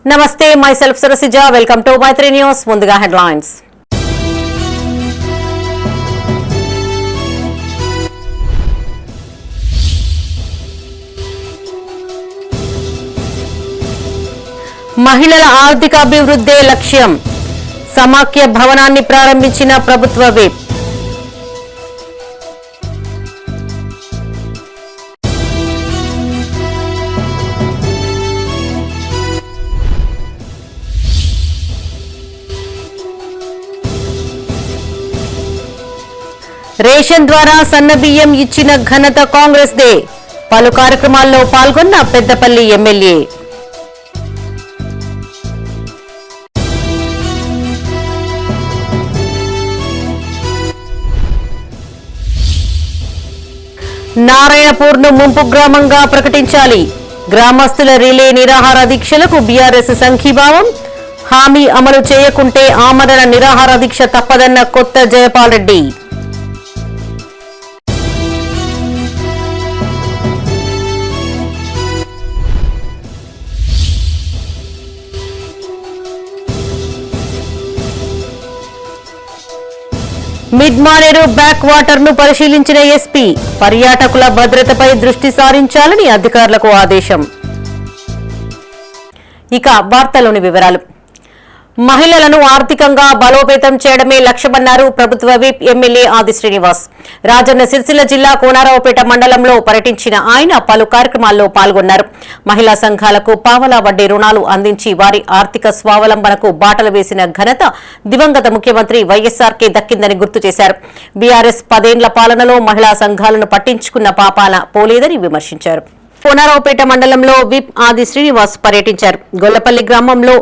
నమస్తే, myself Sarasija. Welcome to Maytri News. ముందుగా headlines. మహిళల ఆర్థిక అభివృద్ధే లక్ష్యం. సమాఖ్య భవనాన్ని ప్రారంభించిన ప్రభుత్వ విప్. రేషన్ ద్వారా సన్నబియ్యం ఇచ్చిన ఘనత కాంగ్రెస్ దే. పలు కార్యక్రమాల్లో పాల్గొన్న పెద్దపల్లి ఎమ్మెల్యే. నారాయణపూర్ను ముంపు గ్రామంగా ప్రకటించాలి. గ్రామస్తుల రిలే నిరాహార దీక్షలకు బీఆర్ఎస్ సంఘీభావం. హామీ అమలు చేయకుంటే ఆమరణ నిరాహార దీక్ష తప్పదన్న కొత్త జయపాల్ రెడ్డి. మిడ్మానేరు బ్యాక్ వాటర్ ను పరిశీలించిన ఎస్పీ. పర్యాటకుల భద్రతపై దృష్టి సారించాలని అధికారులకు ఆదేశం. ఇక వార్తలోని వివరాలు. మహిళలను ఆర్థికంగా బలోపేతం చేయడమే లక్ష్యమన్నారు ప్రభుత్వ విప్ ఎమ్మెల్యే ఆది శ్రీనివాస్. రాజన్న సిరిసిల్ల జిల్లా కోనరావుపేట మండలంలో పర్యటించిన ఆయన పలు కార్యక్రమాల్లో పాల్గొన్నారు. మహిళా సంఘాలకు పావలా వడ్డీ రుణాలు అందించి వారి ఆర్థిక స్వావలంబనకు బాటలు వేసిన ఘనత దివంగత ముఖ్యమంత్రి వైఎస్ఆర్కే దక్కిందని గుర్తు చేశారు. బీఆర్ఎస్ 10 ఏళ్ల పాలనలో మహిళా సంఘాలను పట్టించుకున్న పాపాన పోలేదని విమర్శించారు. కోనరావుపేట మండలంలో విప్ ఆది శ్రీనివాస్ పర్యటించారు. గొల్లపల్లి గ్రామంలో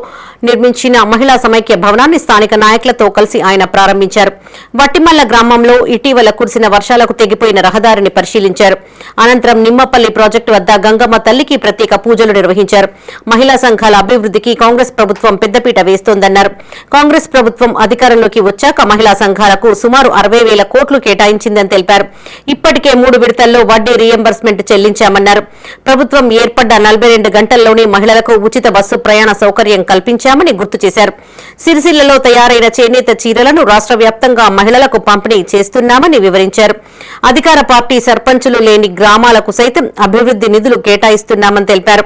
నిర్మించిన మహిళా సమైక్య భవనాన్ని స్థానిక నాయకులతో కలిసి ఆయన ప్రారంభించారు. వట్టిమల్ల గ్రామంలో ఇటీవల కురిసిన వర్షాలకు తెగిపోయిన రహదారిని పరిశీలించారు. అనంతరం నిమ్మపల్లి ప్రాజెక్టు వద్ద గంగమ్మ తల్లికి ప్రత్యేక పూజలు నిర్వహించారు. మహిళా సంఘాల అభివృద్ధికి కాంగ్రెస్ ప్రభుత్వం పెద్దపీట వేస్తోందన్నారు. కాంగ్రెస్ ప్రభుత్వం అధికారంలోకి వచ్చాక మహిళా సంఘాలకు సుమారు 60,000 కోట్లు కేటాయించిందని తెలిపారు. ఇప్పటికే 3 విడతల్లో వడ్డీ రీయింబర్స్మెంట్ చెల్లించామన్నారు. ప్రభుత్వం ఏర్పడ్డ 42 గంటల్లోనే మహిళలకు ఉచిత బస్సు ప్రయాణ సౌకర్యం కల్పించామని గుర్తు చేశారు. సిరిసిల్లలో తయారైన చేనేత చీరలను రాష్ట్ర వ్యాప్తంగా మహిళలకు పంపిణీ చేస్తున్నామని వివరించారు. అధికార పార్టీ సర్పంచులు లేని గ్రామాలకు సైతం అభివృద్ధి నిధులు కేటాయిస్తున్నామని తెలిపారు.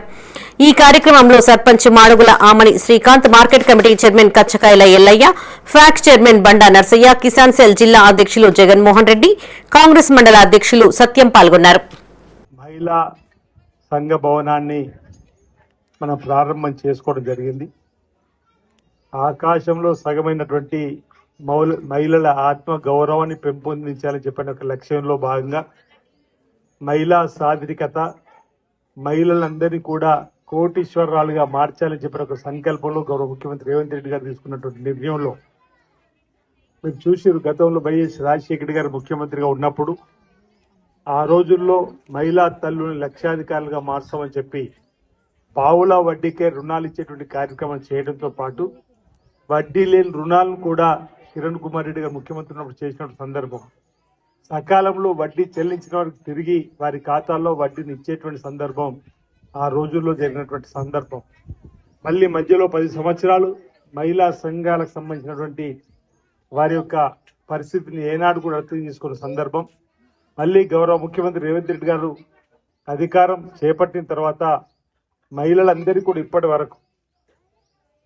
ఈ కార్యక్రమంలో sarpanch Madugula Amani Srikanth, market committee chairman Kachchakayala Yellaiah, ఫ్యాక్ట్ చైర్మన్ బండా నర్సయ్య, కిసాన్ సెల్ జిల్లా అధ్యక్షులు జగన్మోహన్ రెడ్డి, కాంగ్రెస్ మండల అధ్యక్షులు సత్యం పాల్గొన్నారు. సంఘ భవనాన్ని మనం ప్రారంభం చేసుకోవడం జరిగింది. ఆకాశంలో సగమైనటువంటి మహిళల ఆత్మ గౌరవాన్ని పెంపొందించాలని చెప్పిన ఒక లక్ష్యంలో భాగంగా మహిళా సాధికారత, మహిళలందరినీ కూడా కోటీశ్వరరాలుగా మార్చాలని చెప్పిన ఒక సంకల్పంలో గౌరవ ముఖ్యమంత్రి రేవంత్ రెడ్డి గారు తీసుకున్నటువంటి నిర్ణయంలో మీరు చూసారు. గతంలో వైఎస్ రాజశేఖర్ గారు ముఖ్యమంత్రిగా ఉన్నప్పుడు ఆ రోజుల్లో మహిళా తల్లుని లక్షాధికారులుగా మార్చామని చెప్పి పావుల వడ్డీకే రుణాలు ఇచ్చేటువంటి కార్యక్రమం చేయడంతో పాటు వడ్డీ లేని రుణాలను కూడా కిరణ్ కుమార్ రెడ్డి గారు ముఖ్యమంత్రి ఉన్నప్పుడు చేసినటువంటి సందర్భం, సకాలంలో వడ్డీ చెల్లించిన వారికి తిరిగి వారి ఖాతాల్లో వడ్డీని ఇచ్చేటువంటి సందర్భం ఆ రోజుల్లో జరిగినటువంటి సందర్భం. మళ్ళీ మధ్యలో 10 సంవత్సరాలు మహిళా సంఘాలకు సంబంధించినటువంటి వారి యొక్క పరిస్థితిని ఏనాడు కూడా అర్థం చేసుకున్న సందర్భం. మళ్ళీ గౌరవ ముఖ్యమంత్రి రేవంత్ రెడ్డి గారు అధికారం చేపట్టిన తర్వాత మహిళలందరికీ కూడా ఇప్పటి వరకు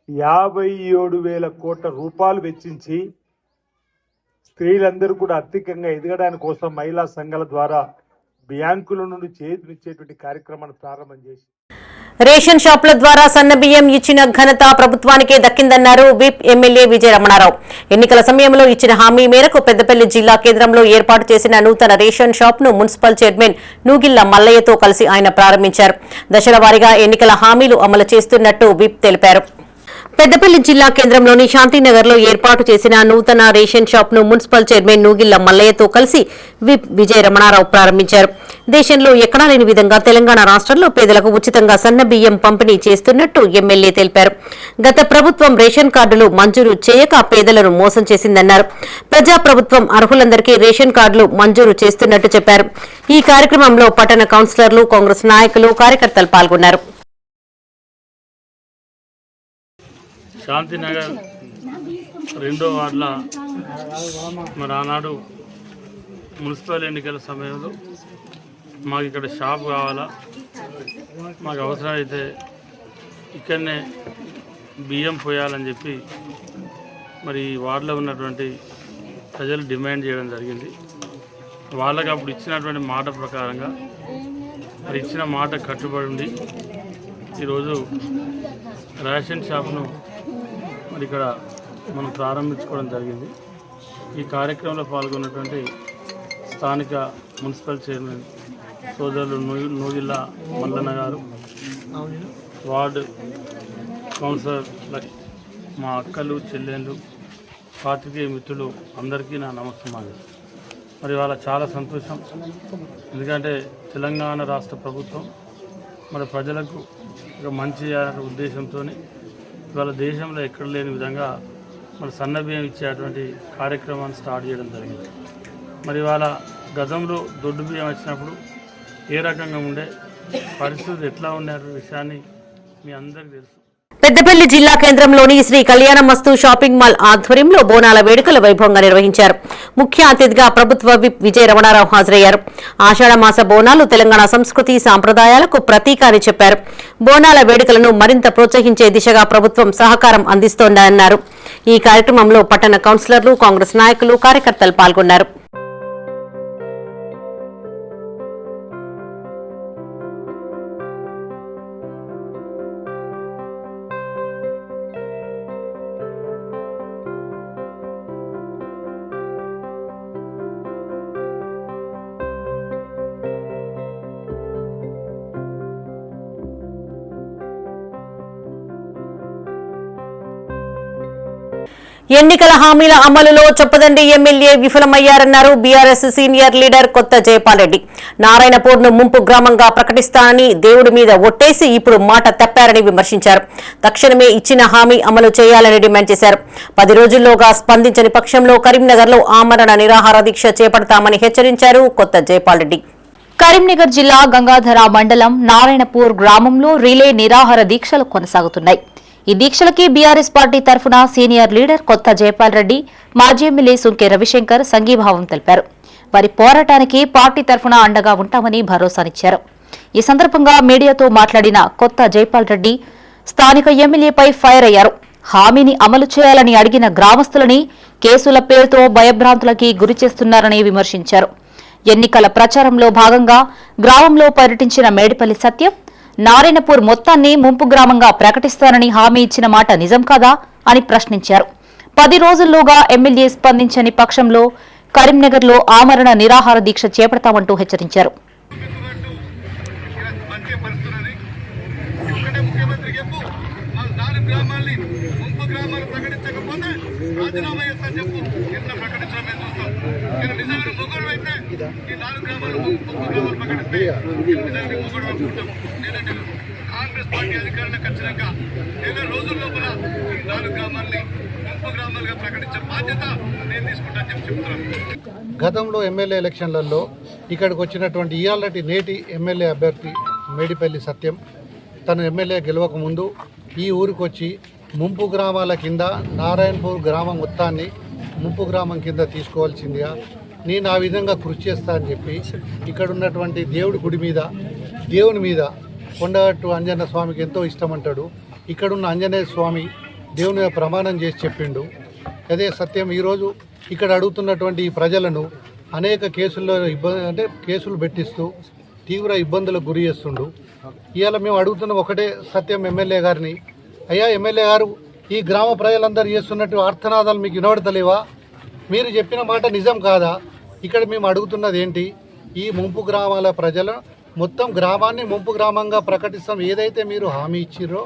57,000 కోట్ల రూపాయలు వెచ్చించి స్త్రీలందరూ కూడా ఆర్థికంగా ఎదగడానికి కోసం మహిళా సంఘాల ద్వారా బ్యాంకుల నుండి చేతునిచ్చేటువంటి కార్యక్రమాన్ని ప్రారంభం చేసి రేషన్ షాపుల ద్వారా సన్నబియ్యం ఇచ్చిన ఘనత ప్రభుత్వానికే దక్కిందన్నారు విప్ ఎమ్మెల్యే విజయ రమణారావు. ఎన్నికల సమయంలో ఇచ్చిన హామీ మేరకు పెద్దపల్లి జిల్లా కేంద్రంలో ఏర్పాటు చేసిన నూతన రేషన్ షాప్ ను మున్సిపల్ చైర్మన్ నూగిళ్ల మల్లయ్యతో కలిసి ఆయన ప్రారంభించారు. దశల వారీగా ఎన్నికల హామీలు అమలు చేస్తున్నట్టు విప్ తెలిపారు. పెద్దపల్లి జిల్లా కేంద్రంలోని శాంతినగర్ లో ఏర్పాటు చేసిన నూతన రేషన్ షాప్ ను మున్సిపల్ చైర్మన్ నూగిళ్ల మల్లయ్యతో కలిసి విప్ విజయ రమణారావు ప్రారంభించారు. దేశంలో ఎక్కడా లేని విధంగా తెలంగాణ రాష్ట్రంలో పేదలకు ఉచితంగా సన్న బియ్యం పంపిణీ చేస్తున్నట్టు ఎమ్మెల్యే తెలిపారు. గత ప్రభుత్వం రేషన్ కార్డులు మంజూరు చేయక పేదలను మోసం చేసిందన్నారు. ప్రజాప్రభుత్వం అర్హులందరికీ రేషన్ కార్డులు మంజూరు చేస్తున్నట్టు చెప్పారు. ఈ కార్యక్రమంలో పట్టణ కౌన్సిలర్లు, కాంగ్రెస్ నాయకులు, కార్యకర్తలు పాల్గొన్నారు. శాంతినగర్ 2వ వార్డుల మరి ఆనాడు మున్సిపల్ ఎన్నికల సమయంలో మాకు ఇక్కడ షాప్ కావాలా, మాకు అవసరమైతే ఇక్కడనే బియ్యం పోయాలని చెప్పి మరి ఈ వార్డులో ఉన్నటువంటి ప్రజలు డిమాండ్ చేయడం జరిగింది. వాళ్ళకి అప్పుడు ఇచ్చినటువంటి మాట ప్రకారంగా మరి ఇచ్చిన మాట కట్టుబడి ఉండి ఈరోజు రేషన్ షాప్ను మరి ఇక్కడ మనం ప్రారంభించుకోవడం జరిగింది. ఈ కార్యక్రమంలో పాల్గొన్నటువంటి స్థానిక మున్సిపల్ చైర్మన్ సోదరులు నూగిల్ల మల్లన్న గారు, వార్డు కౌన్సిలర్ మా అక్కలు చెల్లెళ్ళు, పాత్రికేయ మిత్రులు అందరికీ నా నమస్కారం. మరి వాళ్ళ చాలా సంతోషం, ఎందుకంటే తెలంగాణ రాష్ట్ర ప్రభుత్వం మన ప్రజలకు ఒక మంచి ఉద్దేశంతో ఇవాళ దేశంలో ఎక్కడ లేని విధంగా మన సన్నబియ్యం ఇచ్చేటువంటి కార్యక్రమాన్ని స్టార్ట్ చేయడం జరిగింది. మరి ఇవాళ గతంలో దొడ్డు బియ్యం వచ్చినప్పుడు ఏ రకంగా ఉండే పరిస్థితులు ఎట్లా ఉండే విషయాన్ని మీ అందరికీ తెలుసు. పెద్దపల్లి జిల్లా కేంద్రంలోని శ్రీ కళ్యాణమస్తు షాపింగ్ మాల్ ఆధ్వర్యంలో బోనాల వేడుకలు వైభవంగా నిర్వహించారు. ముఖ్య అతిథిగా ప్రభుత్వ విప్ విజయ రమణారావు హాజరయ్యారు. ఆషాఢమాస బోనాలు తెలంగాణ సంస్కృతి సాంప్రదాయాలకు ప్రతీక అని చెప్పారు. బోనాల వేడుకలను మరింత ప్రోత్సహించే దిశగా ప్రభుత్వం సహకారం అందిస్తోందన్నారు. ఈ కార్యక్రమంలో పట్టణ కౌన్సిలర్లు, కాంగ్రెస్ నాయకులు, కార్యకర్తలు పాల్గొన్నారు. ఎన్నికల హామీల అమలులో చొప్పదండి ఎమ్మెల్యే విఫలమయ్యారన్నారు BRS senior leader Kotha Jayapal Reddy. నారాయణపూర్ను ముంపు గ్రామంగా ప్రకటిస్తానని దేవుడి మీద ఒట్టేసి ఇప్పుడు మాట తప్పారని విమర్శించారు. తక్షణమే ఇచ్చిన హామీ అమలు చేయాలని డిమాండ్ చేశారు. 10 రోజుల్లోగా స్పందించని పక్షంలో కరీంనగర్లో ఆమరణ నిరాహార దీక్ష చేపడతామని హెచ్చరించారు కొత్త జయపాల్ రెడ్డి. కరీంనగర్ జిల్లా గంగాధర మండలం నారాయణపూర్ గ్రామంలో రిలే నిరాహార దీక్షలు కొనసాగుతున్నాయి. ఈ దీక్షలకి బీఆర్ఎస్ పార్టీ తరఫున సీనియర్ లీడర్ కొత్త జయపాల్ రెడ్డి, మాజీ ఎమ్మెల్యే సుంకె రవిశంకర్ సంఘీభావం తెలిపారు. వారి పోరాటానికి పార్టీ తరఫున అండగా ఉంటామని భరోసానిచ్చారు. ఈ సందర్భంగా మీడియాతో మాట్లాడిన కొత్త జయపాల్ రెడ్డి స్థానిక ఎమ్మెల్యేపై ఫైర్ అయ్యారు. హామీని అమలు చేయాలని అడిగిన గ్రామస్తులని కేసుల పేరుతో భయభ్రాంతులకి గురిచేస్తున్నారని విమర్శించారు. ఎన్నికల ప్రచారంలో భాగంగా గ్రామంలో పర్యటించిన మేడిపల్లి సత్యం నారాయణపూర్ మొత్తాన్ని ముంపు గ్రామంగా ప్రకటిస్తానని హామీ ఇచ్చిన మాట నిజం కాదా అని ప్రశ్నించారు. 10 రోజుల్లోగా ఎమ్మెల్యే స్పందించని పక్షంలో కరీంనగర్లో ఆమరణ నిరాహార దీక్ష చేపడతామంటూ హెచ్చరించారు. కాంగ్రెస్ పార్టీ అధికారులకు ఖచ్చితంగా 20 రోజుల లోపల ఈ 4 గ్రామాల్ని ముంపు గ్రామాలుగా ప్రకటించే బాధ్యత నేను తీసుకుంటానని చెప్తున్నాను. గతంలో ఎమ్మెల్యే ఎలక్షన్లలో ఇక్కడికి వచ్చినటువంటి ఇయాలటి నేటి ఎమ్మెల్యే అభ్యర్థి మేడిపల్లి సత్యం తను ఎమ్మెల్యే గెలవక ముందు ఈ ఊరికి వచ్చి ముంపు గ్రామాల కింద నారాయణపూర్ గ్రామం మొత్తాన్ని ముంపు గ్రామం కింద తీసుకోవాల్సిందిగా నేను ఆ విధంగా కృషి చేస్తా అని చెప్పి ఇక్కడ ఉన్నటువంటి దేవుడి గుడి మీద, దేవుని మీద కొండగట్టు ఆంజనేయ స్వామికి ఎంతో ఇష్టం అంటాడు. ఇక్కడున్న ఆంజనేయ స్వామి దేవుని మీద ప్రమాణం చేసి చెప్పిండు. అదే సత్యం ఈరోజు ఇక్కడ అడుగుతున్నటువంటి ఈ ప్రజలను అనేక కేసుల్లో కేసులు పెట్టిస్తూ తీవ్ర ఇబ్బందులకు గురి చేస్తుండు. ఇవాళ మేము అడుగుతున్న ఒకటే సత్యం ఎమ్మెల్యే గారిని, అయ్యా ఎమ్మెల్యే గారు, ఈ గ్రామ ప్రజలందరూ చేస్తున్నట్టు ఆర్తనాదాలు మీకు వినబడతలేవా? మీరు చెప్పిన మాట నిజం కాదా? ఇక్కడ మేము అడుగుతున్నది ఏంటి? ఈ ముంపు గ్రామాల ప్రజల మొత్తం గ్రామాన్ని ముంపు గ్రామంగా ప్రకటిస్తాం ఏదైతే మీరు హామీ ఇచ్చిర్రో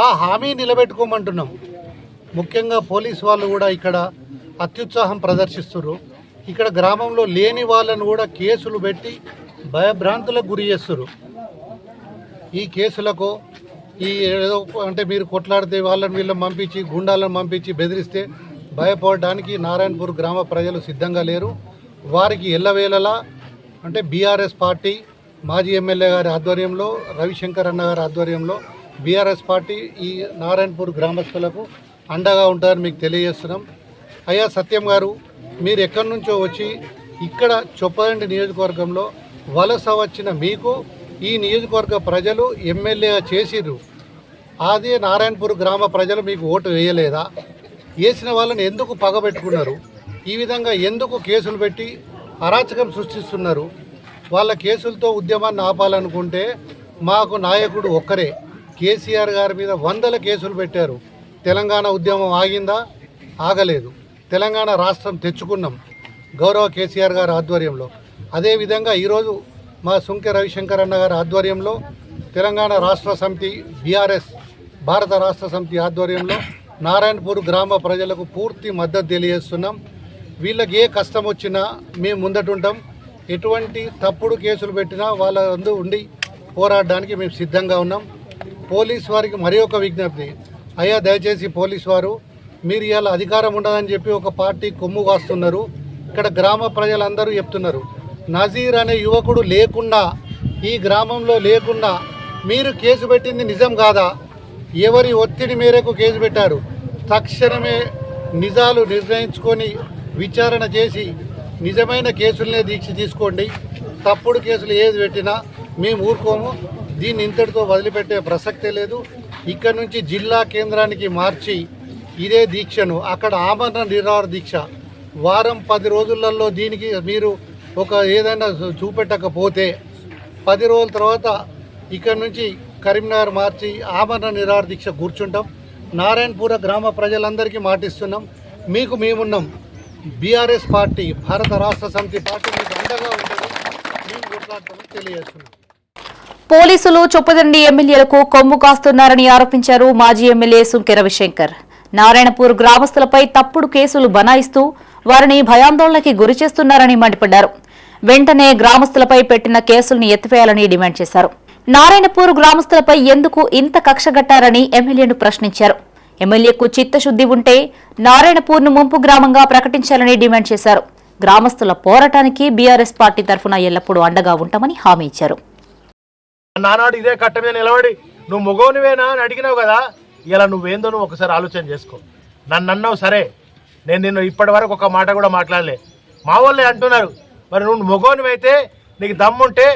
ఆ హామీ నిలబెట్టుకోమంటున్నాం. ముఖ్యంగా పోలీసు వాళ్ళు కూడా ఇక్కడ అత్యుత్సాహం ప్రదర్శిస్తున్నారు. ఇక్కడ గ్రామంలో లేని వాళ్ళను కూడా కేసులు పెట్టి భయభ్రాంతులకు గురి చేస్తున్నారు. ఈ కేసులకు ఏదో మీరు కొట్లాడితే వాళ్ళని వీళ్ళని పంపించి గుండాలను పంపించి బెదిరిస్తే భయపడడానికి నారాయణపూర్ గ్రామ ప్రజలు సిద్ధంగా లేరు. వారికి ఎల్లవేళలా బీఆర్ఎస్ పార్టీ మాజీ ఎమ్మెల్యే గారి ఆధ్వర్యంలో, రవిశంకర్ అన్న గారి ఆధ్వర్యంలో బీఆర్ఎస్ పార్టీ ఈ నారాయణపూర్ గ్రామస్తులకు అండగా ఉంటారని మీకు తెలియజేస్తున్నాం. అయ్యా సత్యం గారు, మీరు ఎక్కడి నుంచో వచ్చి ఇక్కడ చొప్పదండి నియోజకవర్గంలో వలస వచ్చిన మీకు ఈ నియోజకవర్గ ప్రజలు ఎమ్మెల్యేగా చేసిర్రు. అదే నారాయణపూర్ గ్రామ ప్రజలు మీకు ఓటు వేయలేదా? వేసిన వాళ్ళని ఎందుకు పగబెట్టుకున్నారు? ఈ విధంగా ఎందుకు కేసులు పెట్టి అరాచకం సృష్టిస్తున్నారు? వాళ్ళ కేసులతో ఉద్యమాన్ని ఆపాలనుకుంటే మాకు నాయకుడు ఒక్కరే. కేసీఆర్ గారి మీద 100 కేసులు పెట్టారు. తెలంగాణ ఉద్యమం ఆగిందా? ఆగలేదు. తెలంగాణ రాష్ట్రం తెచ్చుకున్నాం గౌరవ కేసీఆర్ గారి ఆధ్వర్యంలో. అదేవిధంగా ఈరోజు మా సుంకె రవిశంకర్ అన్న గారి ఆధ్వర్యంలో తెలంగాణ రాష్ట్ర సమితి బీఆర్ఎస్ భారత రాష్ట్ర సమితి ఆధ్వర్యంలో నారాయణపూర్ గ్రామ ప్రజలకు పూర్తి మద్దతు తెలియజేస్తున్నాం. వీళ్ళకి ఏ కష్టం వచ్చినా మేము ముందటుంటాం. ఎటువంటి తప్పుడు కేసులు పెట్టినా వాళ్ళ ముందు ఉండి పోరాడడానికి మేము సిద్ధంగా ఉన్నాం. పోలీస్ వారికి మరి ఒక విజ్ఞప్తి, అయ్యా దయచేసి పోలీస్ వారు, మీరు ఇవాళ అధికారం ఉండదని చెప్పి ఒక పార్టీ కొమ్ము కాస్తున్నారు. ఇక్కడ గ్రామ ప్రజలందరూ చెప్తున్నారు, నజీర్ అనే యువకుడు లేకుండా, ఈ గ్రామంలో లేకుండా మీరు కేసు పెట్టింది నిజం కాదా? ఎవరి ఒత్తిడి మేరకు కేసు పెట్టారు? తక్షణమే నిజాలు నిర్ణయించుకొని విచారణ చేసి నిజమైన కేసులనే దీక్ష తీసుకోండి. తప్పుడు కేసులు ఏది పెట్టినా మేము ఊరుకోము. దీన్ని ఇంతటితో వదిలిపెట్టే ప్రసక్తే లేదు. ఇక్కడ నుంచి జిల్లా కేంద్రానికి మార్చి ఇదే దీక్షను అక్కడ ఆమరణ నిరాహార దీక్ష వారం 10 రోజులలో దీనికి మీరు ఒక ఏదైనా చూపెట్టకపోతే 10 రోజుల తర్వాత ఇక్కడ నుంచి కరీంనగర్ మార్చి ఆమరణ నిరాహార దీక్ష కూర్చుంటాం. నారాయణపూర గ్రామ ప్రజలందరికీ మాటిస్తున్నాం, మీకు మేమున్నాం. బీఆర్ఎస్ పార్టీ భారత రాష్ట్ర సమితి పార్టీ మీకు అండగా ఉంటుంది. మేము కొట్లాడతామని తెలియజేస్తున్నాం. పోలీసులు చొప్పదండి ఎమ్మెల్యేలకు కొమ్ము కాస్తున్నారని ఆరోపించారు మాజీ ఎమ్మెల్యే సుంకె రవిశంకర్. నారాయణపూర్ గ్రామస్తులపై తప్పుడు కేసులు బనాయిస్తూ వారిని భయాందోళనకి గురి చేస్తున్నారని మండిపడ్డారు. వెంటనే గ్రామస్తులపై పెట్టిన కేసుల్ని ఎత్తివేయాలని డిమాండ్ చేశారు. నారాయణపూర్ గ్రామస్తులపై ఎందుకు ఇంత కక్షగట్టారని ఎమ్మెల్యేను ప్రశ్నించారు. ఎమ్మెల్యేకు చిత్తశుద్ది ఉంటే నారాయణపూర్ను ముంపు గ్రామంగా ప్రకటించాలని డిమాండ్ చేశారు. గ్రామస్తుల పోరాటానికి బీఆర్ఎస్ పార్టీ తరఫున ఎల్లప్పుడూ అండగా ఉంటామని హామీ ఇచ్చారు. నానాడు ఇదే కట్ట మీద నిలబడి నువ్వు మొగోనివేనా అని అడిగినావు కదా, ఇలా నువ్వేందో నువ్వు ఒకసారి ఆలోచన చేసుకో. నన్ను అన్నావు సరే, నేను నిన్ను ఇప్పటి వరకు ఒక మాట కూడా మాట్లాడలే. మా వాళ్ళే అంటున్నారు, మరి నువ్వు మొగోనివైతే నీకు దమ్ముంటే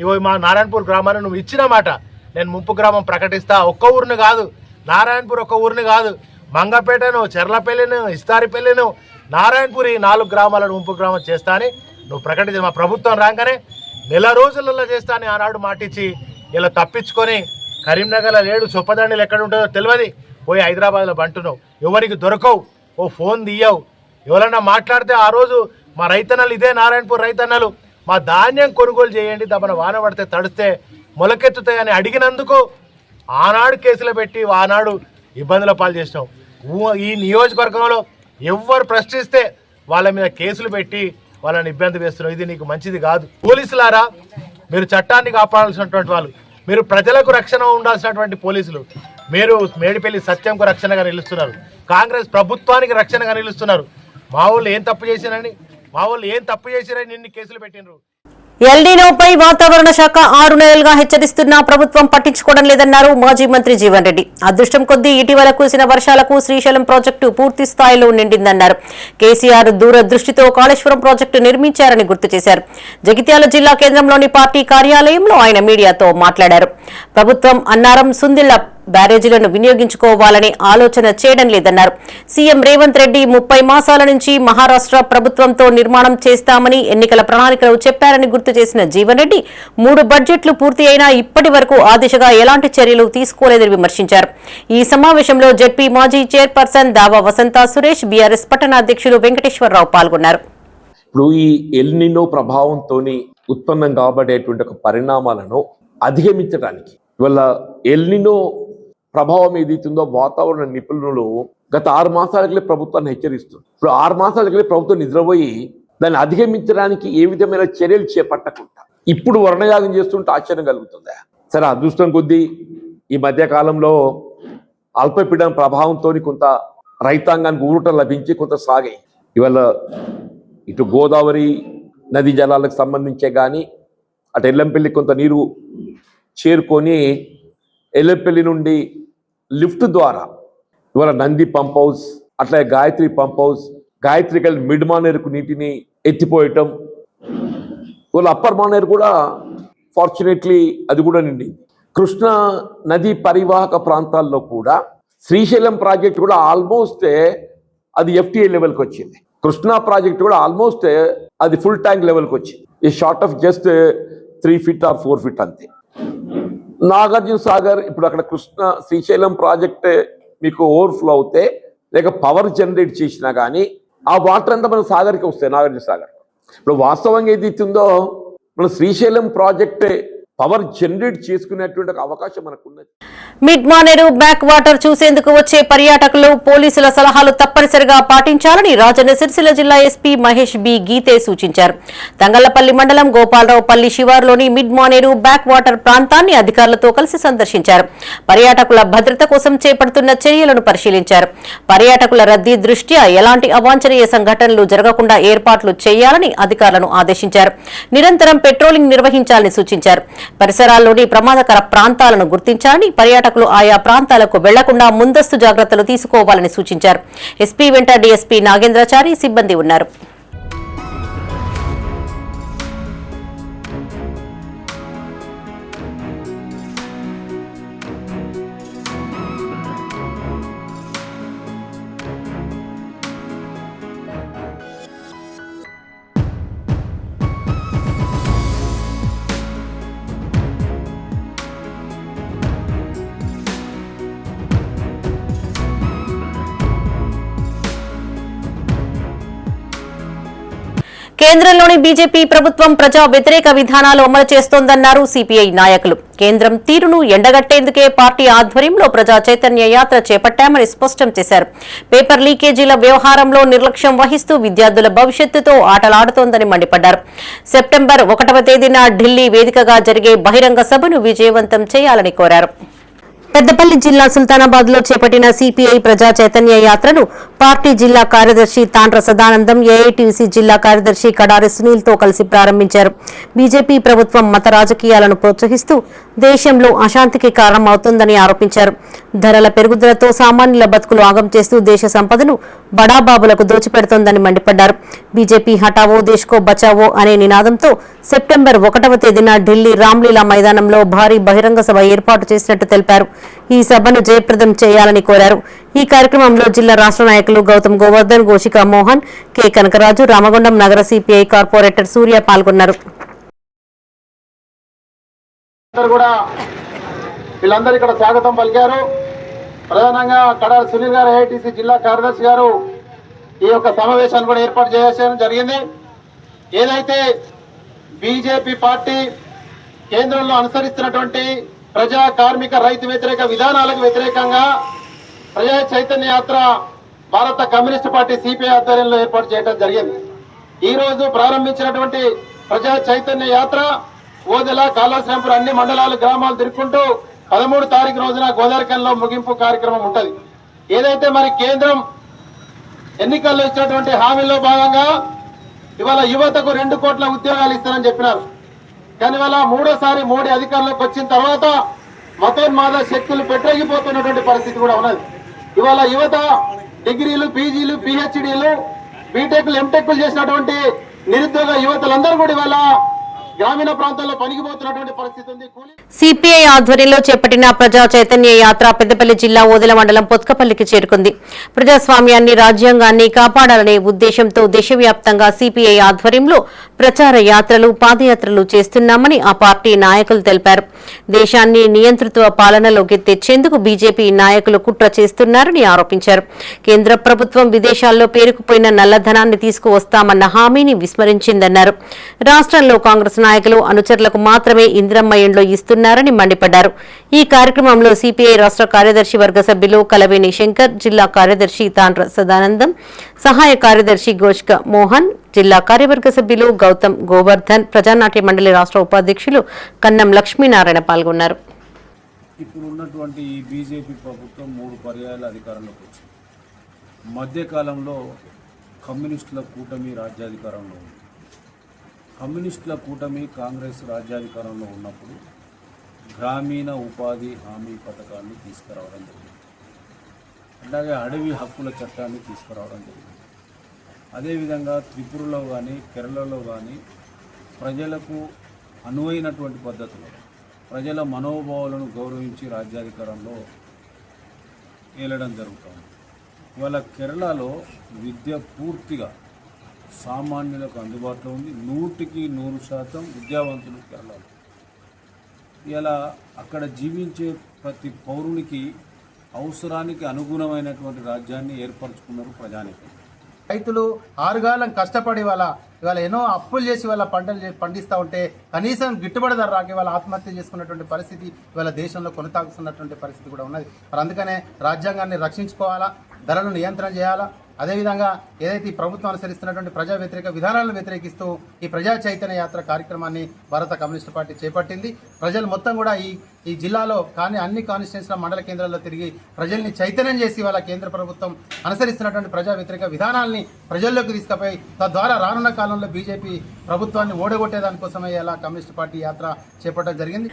ఇవో మా నారాయణపూర్ గ్రామాన్ని నువ్వు ఇచ్చిన మాట నేను ముంపు గ్రామం ప్రకటిస్తా. ఒక్క ఊరిని కాదు, నారాయణపూర్ ఒక్క ఊరిని కాదు, మంగపేటను, చెర్లపల్లిను, ఇస్తారిపల్లిను, నారాయణపూర్ ఈ 4 గ్రామాలను ముంపు గ్రామం చేస్తా అని నువ్వు ప్రకటించి మా ప్రభుత్వం రాగానే నెల రోజులలో చేస్తా అని ఆనాడు మాటిచ్చి ఇలా తప్పించుకొని కరీంనగర్లో లేడు, చొప్పదండిలు ఎక్కడ ఉంటుందో తెలియదు, పోయి హైదరాబాద్లో బంటున్నావు. ఎవరికి దొరకవు, ఓ ఫోన్ తీయవు. ఎవరైనా మాట్లాడితే ఆ రోజు మా రైతన్నలు, ఇదే నారాయణపూర్ రైతన్నలు, మా ధాన్యం కొనుగోలు చేయండి, దమన వాన పడితే తడిస్తే మొలకెత్తుతాయని అడిగినందుకు ఆనాడు కేసులు పెట్టి ఆనాడు ఇబ్బందుల పాలు చేసినాం. ఈ నియోజకవర్గంలో ఎవరు ప్రశ్నిస్తే వాళ్ళ మీద కేసులు పెట్టి వాళ్ళని ఇబ్బంది వేస్తున్నాం. ఇది నీకు మంచిది కాదు. పోలీసులారా, మీరు చట్టాన్ని కాపాడాల్సినటువంటి వాళ్ళు, మీరు ప్రజలకు రక్షణ ఉండాల్సినటువంటి పోలీసులు, మీరు మేడిపల్లి సత్యంకు రక్షణగా నిలుస్తున్నారు, కాంగ్రెస్ ప్రభుత్వానికి రక్షణగా నిలుస్తున్నారు. మా వాళ్ళు ఏం తప్పు చేసిరని నిన్ను కేసులు పెట్టినరు. ఎల్నినోపై వాతావరణ శాఖ 6 నెలలుగా హెచ్చరిస్తున్నా ప్రభుత్వం పట్టించుకోవడం లేదన్నారు మాజీ మంత్రి జీవన్ రెడ్డి. అదృష్టం కొద్దీ ఇటీవల కురిసిన వర్షాలకు శ్రీశైలం ప్రాజెక్టు పూర్తి స్థాయిలో నిండిందన్నారు. కేసీఆర్ దూరదృష్టితో కాళేశ్వరం ప్రాజెక్టు నిర్మించారని గుర్తు చేశారు. జగిత్యాల జిల్లా కేంద్రంలోని పార్టీ కార్యాలయంలో ఆయన మీడియాతో మాట్లాడారు. ప్రభుత్వం అన్నారం, సుందిళ్ల బ్యారేజీలను వినియోగించుకోవాలనే ఆలోచన చేయడం లేదన్నారు. సీఎం రేవంత్ రెడ్డి 30 మాసాల నుంచి మహారాష్ట్ర ప్రభుత్వంతో నిర్మాణం చేస్తామని ఎన్నికల ప్రణాళికలు చెప్పారని గుర్తు చేసిన జీవన్ రెడ్డి 3 బడ్జెట్లు పూర్తి అయినా ఇప్పటి వరకు ఆ దిశగా ఎలాంటి చర్యలు తీసుకోలేదని విమర్శించారు. ఈ సమావేశంలో జెడ్పీ మాజీ చైర్పర్సన్ దావా వసంత సురేష్, బీఆర్ఎస్ పట్టణ అధ్యక్షులు వెంకటేశ్వరరావు పాల్గొన్నారు. ఇప్పుడు ఈ ఎల్నినో ప్రభావంతో ఉత్పన్నం కాబడేటువంటి ఒక పరిణామాలను అధిగమించడానికి ఇవాళ ఎల్నినో ప్రభావం ఏదైతుందో వాతావరణ నిపుణులు గత 6 మాసాలకే ప్రభుత్వాన్ని హెచ్చరిస్తుంది. ఇప్పుడు 6 మాసాలకే ప్రభుత్వం నిద్రపోయి దాన్ని అధిగమించడానికి ఏ విధమైన చర్యలు చేపట్టకుండా ఇప్పుడు వర్ణయాగం చేస్తుంటే ఆశ్చర్యం కలుగుతుందా? సరే, అదృష్టం కొద్దీ ఈ మధ్యకాలంలో అల్పపీడన ప్రభావంతో కొంత రైతాంగానికి ఊరట లభించి కొంత సాగాయి. ఇవాళ ఇటు గోదావరి నదీ జలాలకు సంబంధించే కానీ అటు ఎల్లంపల్లి కొంత నీరు చేరుకొని ఎల్లంపల్లి నుండి లిఫ్ట్ ద్వారా ఇవాళ నంది పంప్ హౌస్, అట్లా గాయత్రి పంప్ హౌస్, గాయత్రికల్ మిడ్ మానేరుకు నీటిని ఎత్తిపోయటం, ఇవాళ అప్పర్ మానేరు కూడా ఫార్చునేట్లీ అది కూడా నిండింది. కృష్ణా నది పరివాహక ప్రాంతాల్లో కూడా శ్రీశైలం ప్రాజెక్ట్ కూడా ఆల్మోస్ట్ అది FTA లెవెల్కి వచ్చింది. కృష్ణా ప్రాజెక్ట్ కూడా ఆల్మోస్ట్ అది ఫుల్ ట్యాంక్ లెవెల్కి వచ్చింది. ఈ short of just 3 feet or 4 feet అంతే. నాగార్జున సాగర్ ఇప్పుడు అక్కడ శ్రీశైలం ప్రాజెక్ట్ మీకు ఓవర్ఫ్లో అవుతే లేక పవర్ జనరేట్ చేసినా కానీ ఆ వాటర్ అంతా మన సాగర్కి వస్తాయి, నాగార్జున సాగర్. ఇప్పుడు వాస్తవంగా ఏది ఇస్తుందో మన శ్రీశైలం ప్రాజెక్ట్ పవర్ జనరేట్ చేసుకునేటువంటి ఒక అవకాశం మనకున్నది. మిడ్ మానేరు బ్యాక్ వాటర్ చూసేందుకు వచ్చే పర్యాటకులు పోలీసుల సలహాలు తప్పనిసరిగా పాటించాలని రాజన్న సిరిసిల్ల జిల్లా ఎస్పీ మహేష్ బి గీతే సూచించారు. తంగళ్లపల్లి మండలం గోపాలరావుపల్లి శివారులోని మిడ్ మానేరు బ్యాక్ వాటర్ ప్రాంతాన్ని అధికారులతో కలిసి సందర్శించారు. పర్యాటకుల భద్రత కోసం చేపడుతున్న చర్యలను పరిశీలించారు. పర్యాటకుల రద్దీ దృష్ట్యా ఎలాంటి అవాంఛనీయ సంఘటనలు జరగకుండా ఏర్పాట్లు చేయాలని అధికారులను ఆదేశించారు. నిరంతరం పెట్రోలింగ్ నిర్వహించాలని సూచించారు. పరిసరాల్లోని ప్రమాదకర ప్రాంతాలను గుర్తించాలని, పర్యాటకులు ఆయా ప్రాంతాలకు వెళ్లకుండా ముందస్తు జాగ్రత్తలు తీసుకోవాలని సూచించారు. ఎస్పీ వెంట డీఎస్పీ నాగేంద్రాచారి సిబ్బంది ఉన్నారు. కేంద్రంలోని బీజేపీ ప్రభుత్వం ప్రజా వ్యతిరేక విధానాలు అమలు చేస్తోందన్నారు సిపిఐ నాయకులు. కేంద్రం తీరును ఎండగట్టేందుకే పార్టీ ఆధ్వర్యంలో ప్రజా చైతన్య యాత్ర చేపట్టామని స్పష్టం చేశారు. పేపర్ లీకేజీల వ్యవహారంలో నిర్లక్ష్యం వహిస్తూ విద్యార్థుల భవిష్యత్తుతో ఆటలాడుతోందని మండిపడ్డారు. సెప్టెంబర్ 1వ తేదీన ఢిల్లీ వేదికగా జరిగే బహిరంగ సభను విజయవంతం చేయాలని కోరారు. పెద్దపల్లి జిల్లా సుల్తానాబాద్ లో చేపట్టిన సిపిఐ ప్రజా చైతన్య యాత్రను పార్టీ జిల్లా కార్యదర్శి తాండ్ర సదానందం, ఏఐటీసీ జిల్లా కార్యదర్శి కడారి సునీల్ తో కలిసి ప్రారంభించారు. బీజేపీ ప్రభుత్వం మత రాజకీయాలను ప్రోత్సహిస్తూ దేశంలో అశాంతికి కారణమవుతోందని ఆరోపించారు. ధరల పెరుగుదలతో సామాన్యుల బతుకులు ఆగం చేస్తూ దేశ సంపదను బడాబాబులకు దోచిపెడుతోందని మండిపడ్డారు. బీజేపీ హటావో దేశ్కో బచావో అనే నినాదంతో సెప్టెంబర్ 1వ తేదీన ఢిల్లీ రామ్లీలా మైదానంలో భారీ బహిరంగ సభ ఏర్పాటు చేసినట్టు తెలిపారు. ఈ సభను జయప్రదం చేయాలని కోరారు. ఈ కార్యక్రమంలో జిల్లా రాష్ట్ర నాయకులు గౌతమ్ గోవర్ధన్, గోషికా మోహన్, కె కనకరాజు, రామగుండం నగర సిపిఐ కార్పొరేటర్ సూర్య పాల్గొన్నారు. వీళ్ళందరూ ఇక్కడ స్వాగతం పలికారు. ప్రధానంగా కడారి సునీల్ గారు, ఏఐటీసీ జిల్లా కార్యదర్శి గారు ఈ యొక్క సమావేశాన్ని కూడా ఏర్పాటు చేయడం జరిగింది. ఏదైతే బీజేపీ పార్టీ కేంద్రంలో అనుసరిస్తున్నటువంటి ప్రజా కార్మిక రైతు వ్యతిరేక విధానాలకు వ్యతిరేకంగా ప్రజా చైతన్య యాత్ర భారత కమ్యూనిస్టు పార్టీ సిపిఐ ఆధ్వర్యంలో ఏర్పాటు చేయడం జరిగింది. ఈ రోజు ప్రారంభించినటువంటి ప్రజా చైతన్య యాత్ర ఓదెల, కాళాశ్రీంపురం అన్ని మండలాలు, గ్రామాలు తిరుగుకుంటూ 13 తారీఖు రోజున గోదావరికంలో ముగింపు కార్యక్రమం ఉంటుంది. ఏదైతే మరి కేంద్రం ఎన్నికల్లో ఇచ్చినటువంటి హామీల్లో భాగంగా ఇవాళ యువతకు 2 కోట్ల ఉద్యోగాలు ఇస్తారని చెప్పినారు. కానీ ఇవాళ మూడోసారి మోడీ అధికారంలోకి వచ్చిన తర్వాత మతోన్మాద శక్తులు పెట్టగిపోతున్నటువంటి పరిస్థితి కూడా ఉన్నది. ఇవాళ యువత డిగ్రీలు, పీజీలు, పిహెచ్డీలు, బీటెక్లు, ఎంటెక్లు చేసినటువంటి నిరుద్యోగ యువతలందరూ కూడా ఇవాళ గ్రామీణ ప్రాంతాల్లో పనికిపోతున్నటువంటి పరిస్థితి ఉంది. సిపిఐ ఆధ్వర్యంలో చేపట్టిన ప్రజా చైతన్య యాత్ర పెద్దపల్లి జిల్లా ఓదెల మండలం పొత్కపల్లికి చేరుకుంది. ప్రజాస్వామ్యాన్ని, రాజ్యాంగాన్ని కాపాడాలనే ఉద్దేశంతో దేశవ్యాప్తంగా సిపిఐ ఆధ్వర్యంలో ప్రచార యాత్రలు, పాదయాత్రలు చేస్తున్నామని ఆ పార్టీ నాయకులు తెలిపారు. దేశాన్ని నియంతృత్వ పాలనలోకి తెచ్చేందుకు బీజేపీ నాయకులు కుట్ర చేస్తున్నారని ఆరోపించారు. కేంద్ర ప్రభుత్వం విదేశాల్లో పేరుకుపోయిన నల్లధనాన్ని తీసుకువస్తామన్న హామీని విస్మరించిందన్నారు. రాష్ట్రంలో కాంగ్రెస్ నాయకులు, అనుచరులకు మాత్రమే ఇందిరమ్మ ఇండ్లు ఇస్తున్నారని మండిపడ్డారు. ఈ కార్యక్రమంలో సిపిఐ రాష్ట్ర కార్యదర్శి వర్గ సభ్యులు కలవేని శంకర్, జిల్లా కార్యదర్శి తాండ్ర సదానందం, సహాయ కార్యదర్శి గోష్క మోహన్, జిల్లా కార్యవర్గ సభ్యులు గౌతమ్ గోవర్ధన్, ప్రజానాట్య మండలి రాష్ట్ర ఉపాధ్యక్షులు కన్నం లక్ష్మీనారాయణ పాల్గొన్నారు. ఇప్పుడు ఉన్నటువంటి ఈ బీజేపీ ప్రభుత్వం 3 పర్యాయాల అధికారంలోకి వచ్చింది. మధ్యకాలంలో కమ్యూనిస్టుల కూటమి రాజ్యాధికారంలో ఉంది. కమ్యూనిస్టుల కూటమి కాంగ్రెస్ రాజ్యాధికారంలో ఉన్నప్పుడు గ్రామీణ ఉపాధి హామీ పథకాన్ని తీసుకురావడం జరిగింది. అలాగే అడవి హక్కుల చట్టాన్ని తీసుకురావడం జరిగింది. అదేవిధంగా త్రిపురలో కానీ కేరళలో కానీ ప్రజలకు అనువైనటువంటి పద్ధతులు ప్రజల మనోభావాలను గౌరవించి రాజ్యాధికారంలో ఏలడం జరుగుతుంది. ఇవాళ కేరళలో విద్య పూర్తిగా సామాన్యులకు అందుబాటులో ఉంది. 100% విద్యావంతులు కేరళలో. ఇలా అక్కడ జీవించే ప్రతి పౌరునికి అవసరానికి అనుగుణమైనటువంటి రాజ్యాన్ని ఏర్పరచుకున్నారు ప్రజానికం. రైతులు ఆరుగాలం కష్టపడి ఇవాళ ఎన్నో అప్పులు చేసి వాళ్ళ పంటలు పండిస్తూ ఉంటే కనీసం గిట్టుబడి ధర రాక ఇవాళ ఆత్మహత్య చేసుకున్నటువంటి పరిస్థితి ఇవాళ దేశంలో కొనసాగుతున్నటువంటి పరిస్థితి కూడా ఉన్నది. మరి అందుకనే రాజ్యాంగాన్ని రక్షించుకోవాలా, ధరలను నియంత్రణ చేయాలా. అదేవిధంగా ఏదైతే ఈ ప్రభుత్వం అనుసరిస్తున్నటువంటి ప్రజా వ్యతిరేక విధానాలను వ్యతిరేకిస్తూ ఈ ప్రజా చైతన్య యాత్ర కార్యక్రమాన్ని భారత కమ్యూనిస్టు పార్టీ చేపట్టింది. ప్రజలు మొత్తం కూడా ఈ జిల్లాలో కానీ అన్ని కాన్స్టిట్యూన్సీల మండల కేంద్రాల్లో తిరిగి ప్రజల్ని చైతన్యం చేసి వాళ్ళ కేంద్ర ప్రభుత్వం అనుసరిస్తున్నటువంటి ప్రజా వ్యతిరేక విధానాల్ని ప్రజల్లోకి తీసుకుపోయి తద్వారా రానున్న కాలంలో బీజేపీ ప్రభుత్వాన్ని ఓడగొట్టేదానికోసమే ఇలా కమ్యూనిస్టు పార్టీ యాత్ర చేపట్టడం జరిగింది.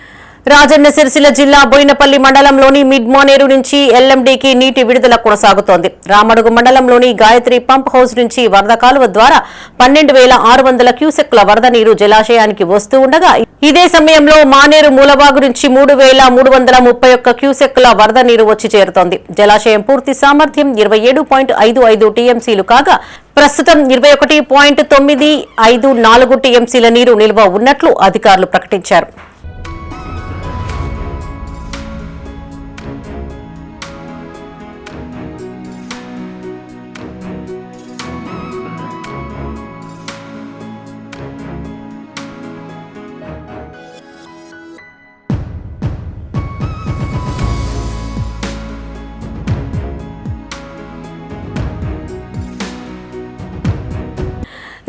రాజన్న సిరిసిల్ల జిల్లా బోయినపల్లి మండలంలోని మిడ్మానేరు నుంచి ఎల్ఎండికి నీటి విడుదల కొనసాగుతోంది. రామడుగు మండలంలోని గాయత్రి పంప్ హౌస్ నుంచి వరద కాలువ ద్వారా 12,600 క్యూసెక్ల వరద నీరు జలాశయానికి వస్తూ ఉండగా ఇదే సమయంలో మానేరు మూలవాగు నుంచి 3,331 క్యూసెక్ల వరద నీరు వచ్చి చేరుతోంది. జలాశయం పూర్తి సామర్థ్యం 27.55 టీఎంసీలు కాగా ప్రస్తుతం 21.954 టీఎంసీల నీరు నిల్వ ఉన్నట్లు అధికారులు ప్రకటించారు.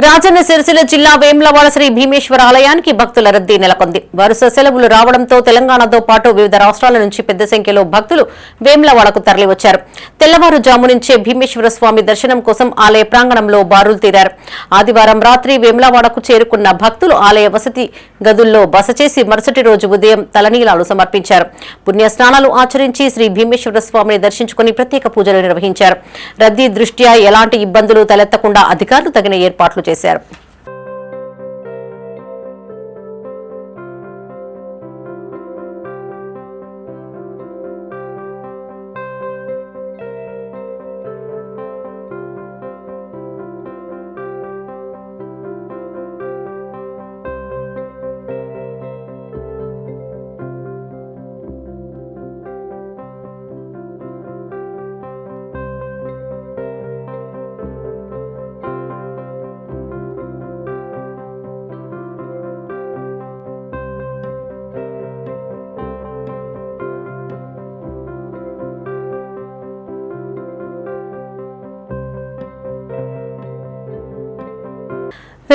రాజన్న సిరిసిల్ల జిల్లా వేములవాడ శ్రీ భీమేశ్వర ఆలయానికి భక్తుల రద్దీ నెలకొంది. వరుస సెలవులు రావడంతో తెలంగాణతో పాటు వివిధ రాష్ట్రాల నుంచి పెద్ద సంఖ్యలో భక్తులు వేములవాడకు తరలివచ్చారు. తెల్లవారుజాము నుంచే భీమేశ్వర స్వామి దర్శనం కోసం ఆలయ ప్రాంగణంలో బారులు తీరారు. ఆదివారం రాత్రి వేములవాడకు చేరుకున్న భక్తులు ఆలయ వసతి గదుల్లో బస చేసి మరుసటి రోజు ఉదయం తలనీలాలు సమర్పించారు. పుణ్యస్నానాలు ఆచరించి శ్రీ భీమేశ్వర స్వామిని దర్శించుకుని ప్రత్యేక పూజలు నిర్వహించారు. రద్దీ దృష్ట్యా ఎలాంటి ఇబ్బందులు తలెత్తకుండా అధికారులు తగిన ఏర్పాట్లు చేశారు.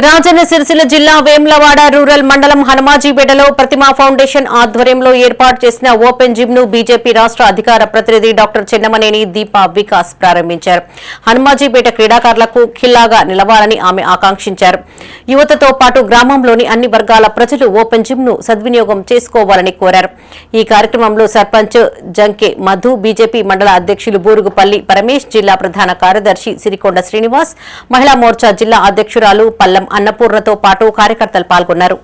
రాజన్న సిరిసిల్ల జిల్లా వేములవాడ రూరల్ మండలం హనుమాజీపేటలో ప్రతిమా ఫౌండేషన్ ఆధ్వర్యంలో ఏర్పాటు చేసిన ఓపెన్ జిమ్ ను బీజేపీ రాష్ట్ర అధికార ప్రతినిధి డాక్టర్ చెన్నమనేని దీపా వికాస్ ప్రారంభించారు. హనుమాజీపేట క్రీడాకారులకు ఖిల్లాగా నిలవాలని ఆమె ఆకాంక్షించారు. యువతతో పాటు గ్రామంలోని అన్ని వర్గాల ప్రజలు ఓపెన్ జిమ్ ను సద్వినియోగం చేసుకోవాలని కోరారు. ఈ కార్యక్రమంలో సర్పంచ్ జంకే మధు, బీజేపీ మండల అధ్యక్షులు బూరుగుపల్లి పరమేశ్, జిల్లా ప్రధాన కార్యదర్శి సిరికొండ శ్రీనివాస్, మహిళా మోర్చా జిల్లా అధ్యక్షురాలు పల్లం అన్నపూర్ణతో పాటు కార్యకర్తలు పాల్గొన్నారు.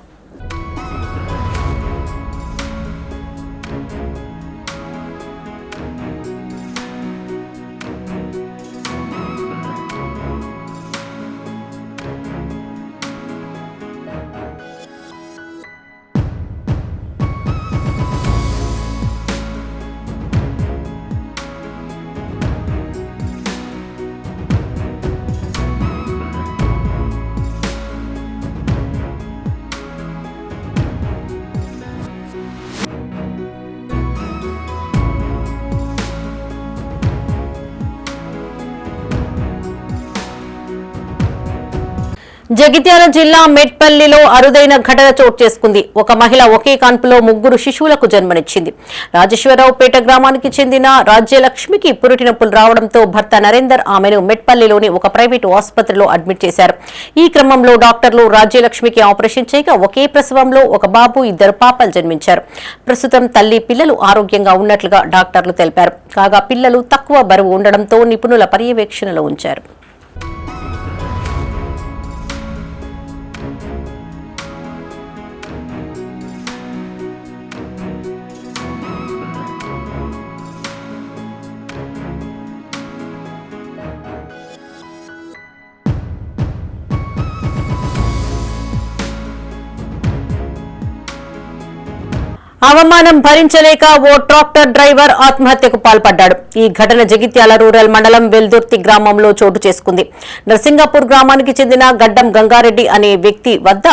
జగిత్యాల జిల్లా మెట్పల్లిలో అరుదైన ఘటన చోటు చేసుకుంది. ఒక మహిళ ఒకే కాన్పులో 3 శిశువులకు జన్మనిచ్చింది. రాజేశ్వరరావుపేట గ్రామానికి చెందిన రాజ్యలక్ష్మికి పురిటి నొప్పులు రావడంతో భర్త నరేందర్ ఆమెను మెట్పల్లిలోని ఒక ప్రైవేటు ఆసుపత్రిలో అడ్మిట్ చేశారు. ఈ క్రమంలో డాక్టర్లు రాజ్యలక్ష్మికి ఆపరేషన్ చేయగా ఒకే ప్రసవంలో ఒక బాబు 2 పాపలు జన్మించారు. ప్రస్తుతం తల్లి పిల్లలు ఆరోగ్యంగా ఉన్నట్లుగా డాక్టర్లు తెలిపారు. కాగా పిల్లలు తక్కువ బరువు ఉండడంతో నిపుణుల పర్యవేక్షణలో ఉంచారు. అవమానం భరించలేక ఓ ట్రాక్టర్ డ్రైవర్ ఆత్మహత్యకు పాల్పడ్డాడు. ఈ ఘటన జగిత్యాల రూరల్ మండలం వెల్దుర్తి గ్రామంలో చోటు చేసుకుంది. నర్సింగాపూర్ గ్రామానికి చెందిన గడ్డం గంగారెడ్డి అనే వ్యక్తి వద్ద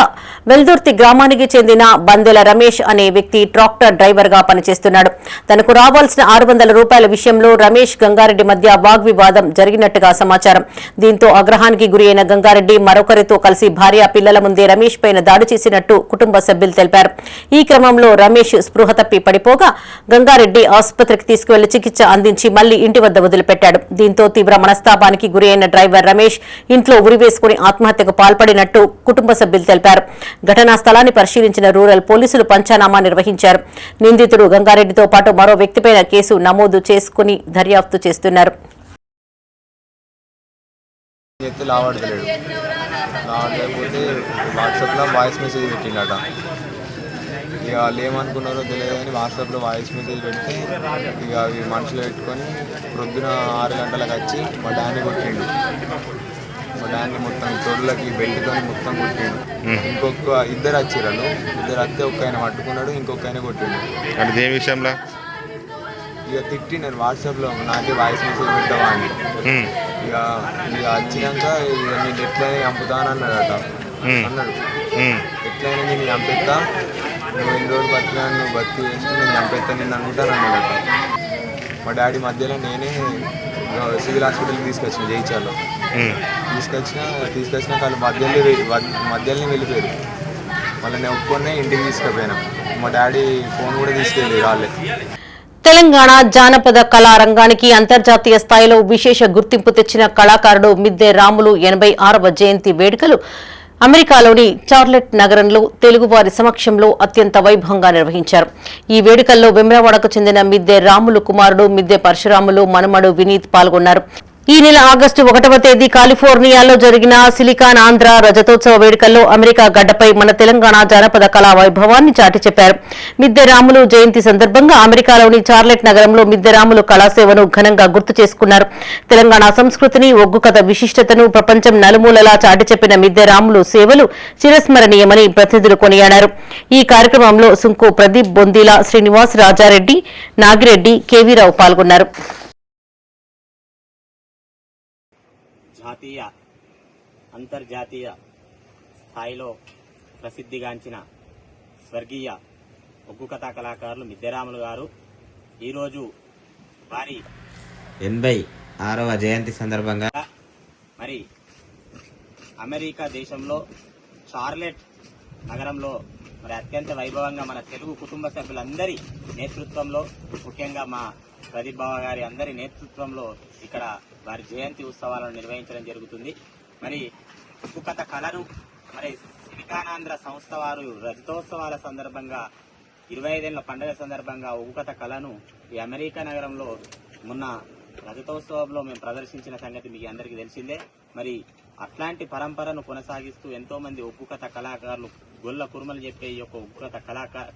వెల్దుర్తి గ్రామానికి చెందిన బందెల రమేష్ అనే వ్యక్తి ట్రాక్టర్ డ్రైవర్ గా పనిచేస్తున్నాడు. తనకు రావాల్సిన 600 రూపాయల విషయంలో రమేష్ గంగారెడ్డి మధ్య వాగ్వివాదం జరిగినట్టుగా సమాచారం. దీంతో ఆగ్రహానికి గురైన గంగారెడ్డి మరొకరితో కలిసి భార్య పిల్లల ముందే రమేష్ పైన దాడి చేసినట్టు కుటుంబ సభ్యులు తెలిపారు. ఈ క్రమంలో రమేష్ స్పృహ తప్పి పడిపోగా గంగారెడ్డి ఆసుపత్రికి తీసుకువెళ్లి చికిత్స అందించి మళ్లీ ఇంటి వద్ద వదిలిపెట్టాడు. దీంతో తీవ్ర మనస్తాపానికి గురైన డ్రైవర్ రమేష్ ఇంట్లో ఉరివేసుకుని ఆత్మహత్యకు పాల్పడినట్టు కుటుంబ సభ్యులు తెలిపారు. ఘటనా స్థలాన్ని పరిశీలించిన రూరల్ పోలీసులు పంచనామా నిర్వహించారు. నిందితుడు గంగారెడ్డితో పాటు మరో వ్యక్తిపైన కేసు నమోదు చేసుకుని దర్యాప్తు చేస్తున్నారు. ఇక వాళ్ళు ఏమనుకున్నారో తెలియదు కానీ వాట్సాప్లో వాయిస్ మెసేజ్ పెడితే ఇక అవి మనసులో పెట్టుకొని ప్రొద్దున 6 గంటలకు వచ్చి మా డాన్ని కొట్టిండు. మా డాన్ని మొత్తం తొడులకి బెల్ట్తో మొత్తం కొట్టిండు. ఇంకొక 2 వచ్చిర్రు. 2 వస్తే ఒక ఆయన పట్టుకున్నాడు, ఇంకొక ఆయన కొట్టిండు. అంటే ఏ విషయంలో ఇక తిట్టి నేను వాట్సాప్లో నాకే వాయిస్ మెసేజ్ పెట్టావా అని ఇక వచ్చినాక నేను ఎట్లయినా చంపుతానన్నాడట. అన్నాడు ఎట్లయినా నేను చంపేస్తా, నువ్వు 2 రోజులు బతికినా నువ్వు బతికి వేసుకుని నేను చంపేస్తా నిన్ను అనుకుంటాను అన్నాడట. మా డాడీ మధ్యలో నేనే సివిల్ హాస్పిటల్కి తీసుకొచ్చిన జైచాల్లో తీసుకొచ్చినాక వాళ్ళు మధ్యలోనే వెళ్ళిపోయారు. మళ్ళీ నేను ఒప్పుకొనే ఇంటికి తీసుకుపోయినా. మా డాడీ ఫోన్ కూడా తీసుకెళ్ళి వాళ్ళే. తెలంగాణ జానపద కళా రంగానికి అంతర్జాతీయ స్థాయిలో విశేష గుర్తింపు తెచ్చిన కళాకారుడు మిద్దె రాములు 86వ జయంతి వేడుకలు అమెరికాలోని చార్లెట్ నగరంలో తెలుగువారి సమక్షంలో అత్యంత వైభవంగా నిర్వహించారు. ఈ వేడుకల్లో వెమ్రవాడకు చెందిన మిద్దె రాములు కుమారుడు మిద్దె పరశురాములు మనుమడు వినీత్ పాల్గొన్నారు. ఈ నెల ఆగస్టు 1వ తేదీ కాలిఫోర్నియాలో జరిగిన సిలికాన్ ఆంధ్ర రజతోత్సవ వేడుకల్లో అమెరికా గడ్డపై మన తెలంగాణ జానపద కళా వైభవాన్ని చాటి చెప్పారు. మిద్దె రాములు జయంతి సందర్భంగా అమెరికాలోని చార్లెట్ నగరంలో మిద్దె రాములు కళాసేవను ఘనంగా గుర్తు చేసుకున్నారు. తెలంగాణ సంస్కృతిని, ఒగ్గు కథ విశిష్టతను ప్రపంచం నలుమూలలా చాటి చెప్పిన మిద్దె రాములు సేవలు చిరస్మరణీయమని ప్రతినిధులు కొనియాడారు. ఈ కార్యక్రమంలో సుంకు ప్రదీప్ బొందీల, శ్రీనివాస్, రాజారెడ్డి, నాగిరెడ్డి, కేవీరావు పాల్గొన్నారు. జాతీయ అంతర్జాతీయ స్థాయిలో ప్రసిద్ధిగాంచిన స్వర్గీయ ఒగ్గు కథా కళాకారులు మిద్దెరాములు గారు ఈరోజు వారి 86వ జయంతి సందర్భంగా మరి అమెరికా దేశంలో చార్లెట్ నగరంలో మరి అత్యంత వైభవంగా మన తెలుగు కుటుంబ సభ్యులందరి నేతృత్వంలో, ముఖ్యంగా మా ప్రదీప్ బావ గారి అందరి నేతృత్వంలో ఇక్కడ వారి జయంతి ఉత్సవాలను నిర్వహించడం జరుగుతుంది. మరి ఒగ్గు కథ కళను మరి సిలికానాంధ్ర సంస్థ వారు రజతోత్సవాల సందర్భంగా 25 ఏళ్ల పండుగ సందర్భంగా ఒగ్గు కథ కళను ఈ అమెరికా నగరంలో మొన్న రజతోత్సవంలో మేము ప్రదర్శించిన సంగతి మీకు అందరికీ తెలిసిందే. మరి అట్లాంటి పరంపరను కొనసాగిస్తూ ఎంతో మంది ఒగ్గు కథ కళాకారులు గొల్ల కురుమలు చెప్పే ఈ యొక్క ఒగ్గు కథ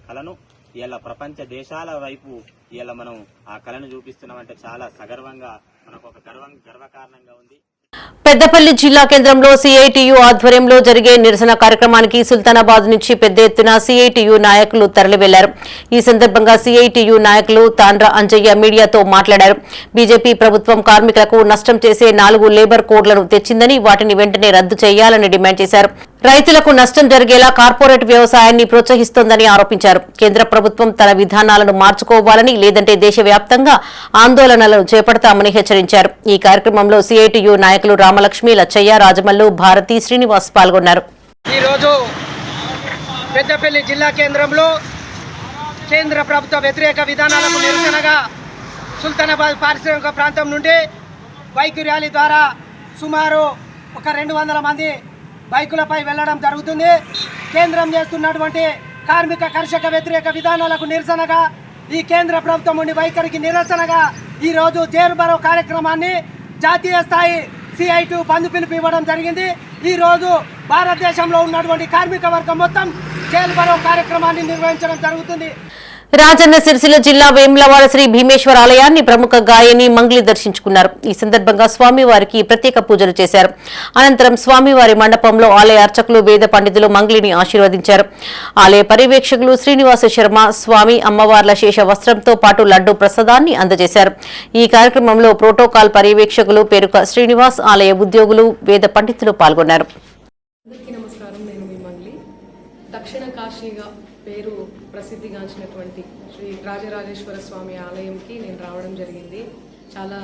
కళను ఇలా ప్రపంచ దేశాల వైపు ఇలా మనం ఆ కళను చూపిస్తున్నామంటే చాలా సగర్వంగా మనకు ఒక గర్వకారణంగా ఉంది. పెద్దపల్లి జిల్లా కేంద్రంలో సిఐటియు ఆధ్వర్యంలో జరిగే నిరసన కార్యక్రమానికి సుల్తానాబాద్ నుంచి పెద్ద ఎత్తున సిఐటియు నాయకులు తరలి వెళ్లారు. ఈ సందర్భంగా సిఐటియు నాయకులు తాండ్ర అంజయ్య మీడియాతో మాట్లాడారు. బీజేపీ ప్రభుత్వం కార్మికులకు నష్టం చేసే 4 లేబర్ కోడ్లను తెచ్చిందని వాటిని వెంటనే రద్దు చేయాలని డిమాండ్ చేశారు. రైతులకు నష్టం జరిగేలా కార్పొరేట్ వ్యవసాయాన్ని ప్రోత్సహిస్తోందని ఆరోపించారు. కేంద్ర ప్రభుత్వం తన విధానాలను మార్చుకోవాలని, లేదంటే దేశవ్యాప్తంగా ఆందోళనలను చేపడతామని హెచ్చరించారు. ఈ కార్యక్రమంలో సిఐటియు నాయకులు రామలక్ష్మి, లచ్చయ్య, రాజమల్లు, భారతి, శ్రీనివాస్ పాల్గొన్నారు. ఈరోజు పెద్దపల్లి జిల్లా కేంద్రంలో కేంద్ర ప్రభుత్వ వ్యతిరేక విధానాలకు నిరసనగా సుల్తానాబాద్ పారిశ్రామిక ప్రాంతం నుండి బైక్ ర్యాలీ ద్వారా సుమారు 200 మంది బైకులపై వెళ్లడం జరుగుతుంది. కేంద్రం చేస్తున్నటువంటి కార్మిక కర్షక వ్యతిరేక విధానాలకు నిరసనగా, ఈ కేంద్ర ప్రభుత్వం నుండి వైఖరికి నిరసనగా ఈరోజు జైలు బరో కార్యక్రమాన్ని జాతీయ స్థాయి సిఐటి బంద్ పిలుపు ఇవ్వడం జరిగింది. ఈరోజు భారతదేశంలో ఉన్నటువంటి కార్మిక వర్గం మొత్తం జైలు బరో కార్యక్రమాన్ని నిర్వహించడం జరుగుతుంది. రాజన్న సిరిసిల్ల జిల్లా వేములవాడ శ్రీ భీమేశ్వర ఆలయాన్ని ప్రముఖ గాయని మంగ్లీ దర్శించుకున్నారు. ఈ సందర్భంగా స్వామివారికి ప్రత్యేక పూజలు చేశారు. అనంతరం స్వామివారి మండపంలో ఆలయ అర్చకులు, వేద పండితులు మంగ్లీని ఆశీర్వదించారు. ఆలయ పర్యవేక్షకులు శ్రీనివాస శర్మ స్వామి అమ్మవార్ల శేష వస్త్రంతో పాటు లడ్డు ప్రసాదాన్ని అందజేశారు. ఈ కార్యక్రమంలో ప్రోటోకాల్ పర్యవేక్షకులు పేరుక శ్రీనివాస్, ఆలయ ఉద్యోగులు, వేద పండితులు పాల్గొన్నారు. దక్షిణ కాశీగా పేరు ప్రసిద్ధిగాంచినటువంటి శ్రీ రాజరాజేశ్వర స్వామి ఆలయంకి నేను రావడం జరిగింది. చాలా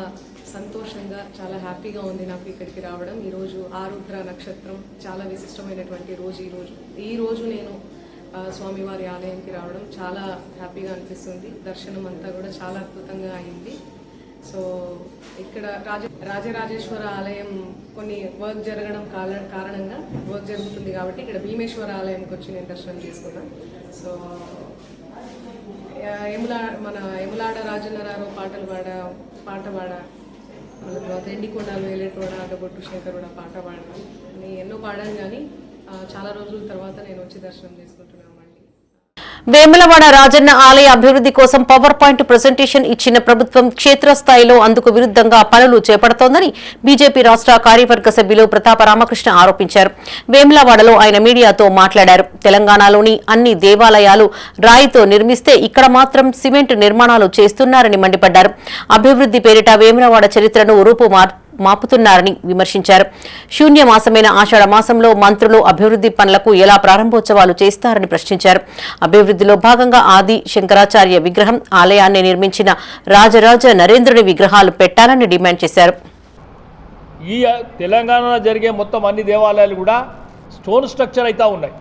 సంతోషంగా, చాలా హ్యాపీగా ఉంది నాకు ఇక్కడికి రావడం. ఈరోజు ఆరుద్ర నక్షత్రం, చాలా విశిష్టమైనటువంటి రోజు. ఈ రోజు నేను స్వామివారి ఆలయంకి రావడం చాలా హ్యాపీగా అనిపిస్తుంది. దర్శనం అంతా కూడా చాలా అద్భుతంగా అయింది. సో ఇక్కడ రాజరాజేశ్వర ఆలయం కొన్ని వర్క్ జరగడం కారణంగా వర్క్ జరుగుతుంది కాబట్టి ఇక్కడ భీమేశ్వర ఆలయంకి వచ్చి నేను దర్శనం చేసుకున్నాను. సో మన ఎములాడ రాజన్నరావు పాట పాడ మన తర్వాత ఎండికొండలు, ఏలేటోడ, అడ్డబొట్టు శంకరుడ పాట పాడడం నేను ఎన్నో పాడాను. కానీ చాలా రోజుల తర్వాత నేను వచ్చి దర్శనం చేసుకుంటున్నాను. వేములవాడ రాజన్న ఆలయ అభివృద్ధి కోసం పవర్ పాయింట్ ప్రెజెంటేషన్ ఇచ్చిన ప్రభుత్వం క్షేత్రస్థాయిలో అందుకు విరుద్ధంగా పనులు చేపడుతోందని బీజేపీ రాష్ట్ర కార్యవర్గ సభ్యులు ప్రతాప రామకృష్ణ ఆరోపించారు. వేములవాడలో ఆయన మీడియాతో మాట్లాడారు. తెలంగాణలోని అన్ని దేవాలయాలు రాయితో నిర్మిస్తే ఇక్కడ మాత్రం సిమెంట్ నిర్మాణాలు చేస్తున్నారని మండిపడ్డారు. అభివృద్ధి పేరిట వేములవాడ చరిత్రను మాపుతున్నారని విమర్శించారు. శూన్యమాసమైన ఆషాఢ మాసంలో మంత్రులు అభివృద్ధి పనులకు ఎలా ప్రారంభోత్సవాలు చేస్తారని ప్రశ్నించారు. అభివృద్ధిలో భాగంగా ఆది శంకరాచార్య విగ్రహం, ఆలయాన్ని నిర్మించిన రాజరాజ నరేంద్రుని విగ్రహాలు పెట్టాలని డిమాండ్ చేశారు. ఈ తెలంగాణలో జరిగే మొత్తం అన్ని దేవాలయాలు కూడా స్టోన్ స్ట్రక్చర్ అయితే ఉన్నాయి.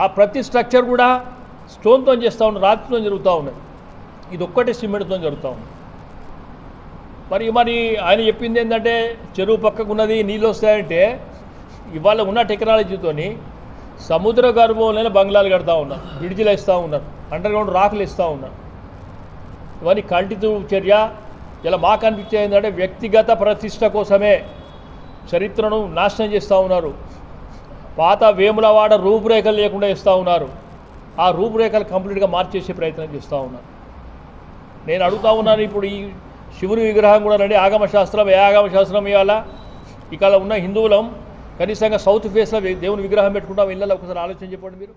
ఆ ప్రతి స్ట్రక్చర్ కూడా స్టోన్తో చేస్తూ ఉన్నారు, రాతితో జరుగుతూ ఉన్నాయి. ఇది ఒక్కటే సిమెంట్తో జరుగుతూ ఉంది. మరి ఆయన చెప్పింది ఏంటంటే చెరువు పక్కకున్నది నీళ్ళు వస్తాయంటే, ఇవాళ ఉన్న టెక్నాలజీతోని సముద్ర గర్భంలోనే బంగ్లాలు కడతా ఉన్నారు, బ్రిడ్జిలు వేస్తూ ఉన్నారు, అండర్గ్రౌండ్ రాకులు వేస్తూ ఉన్నారు. ఇవన్నీ కల్టితు చర్య. ఇలా మాకు అనిపించేది ఏంటంటే వ్యక్తిగత ప్రతిష్ట కోసమే చరిత్రను నాశనం చేస్తూ ఉన్నారు. పాత వేములవాడ రూపురేఖలు లేకుండా ఇస్తూ ఉన్నారు. ఆ రూపురేఖలు కంప్లీట్గా మార్చేసే ప్రయత్నం చేస్తూ ఉన్నారు. నేను అడుగుతూ ఉన్నాను, ఇప్పుడు ఈ శివుని విగ్రహం కూడా రండి, ఆగమశాస్త్రం ఏ ఆగమశాస్త్రం ఇవాళ ఇక్కడ ఉన్న హిందువులం కనీసంగా సౌత్ ఫేస్లో దేవుని విగ్రహం పెట్టుకుంటాం ఇళ్ళలో, ఒకసారి ఆలోచన చెప్పండి మీరు.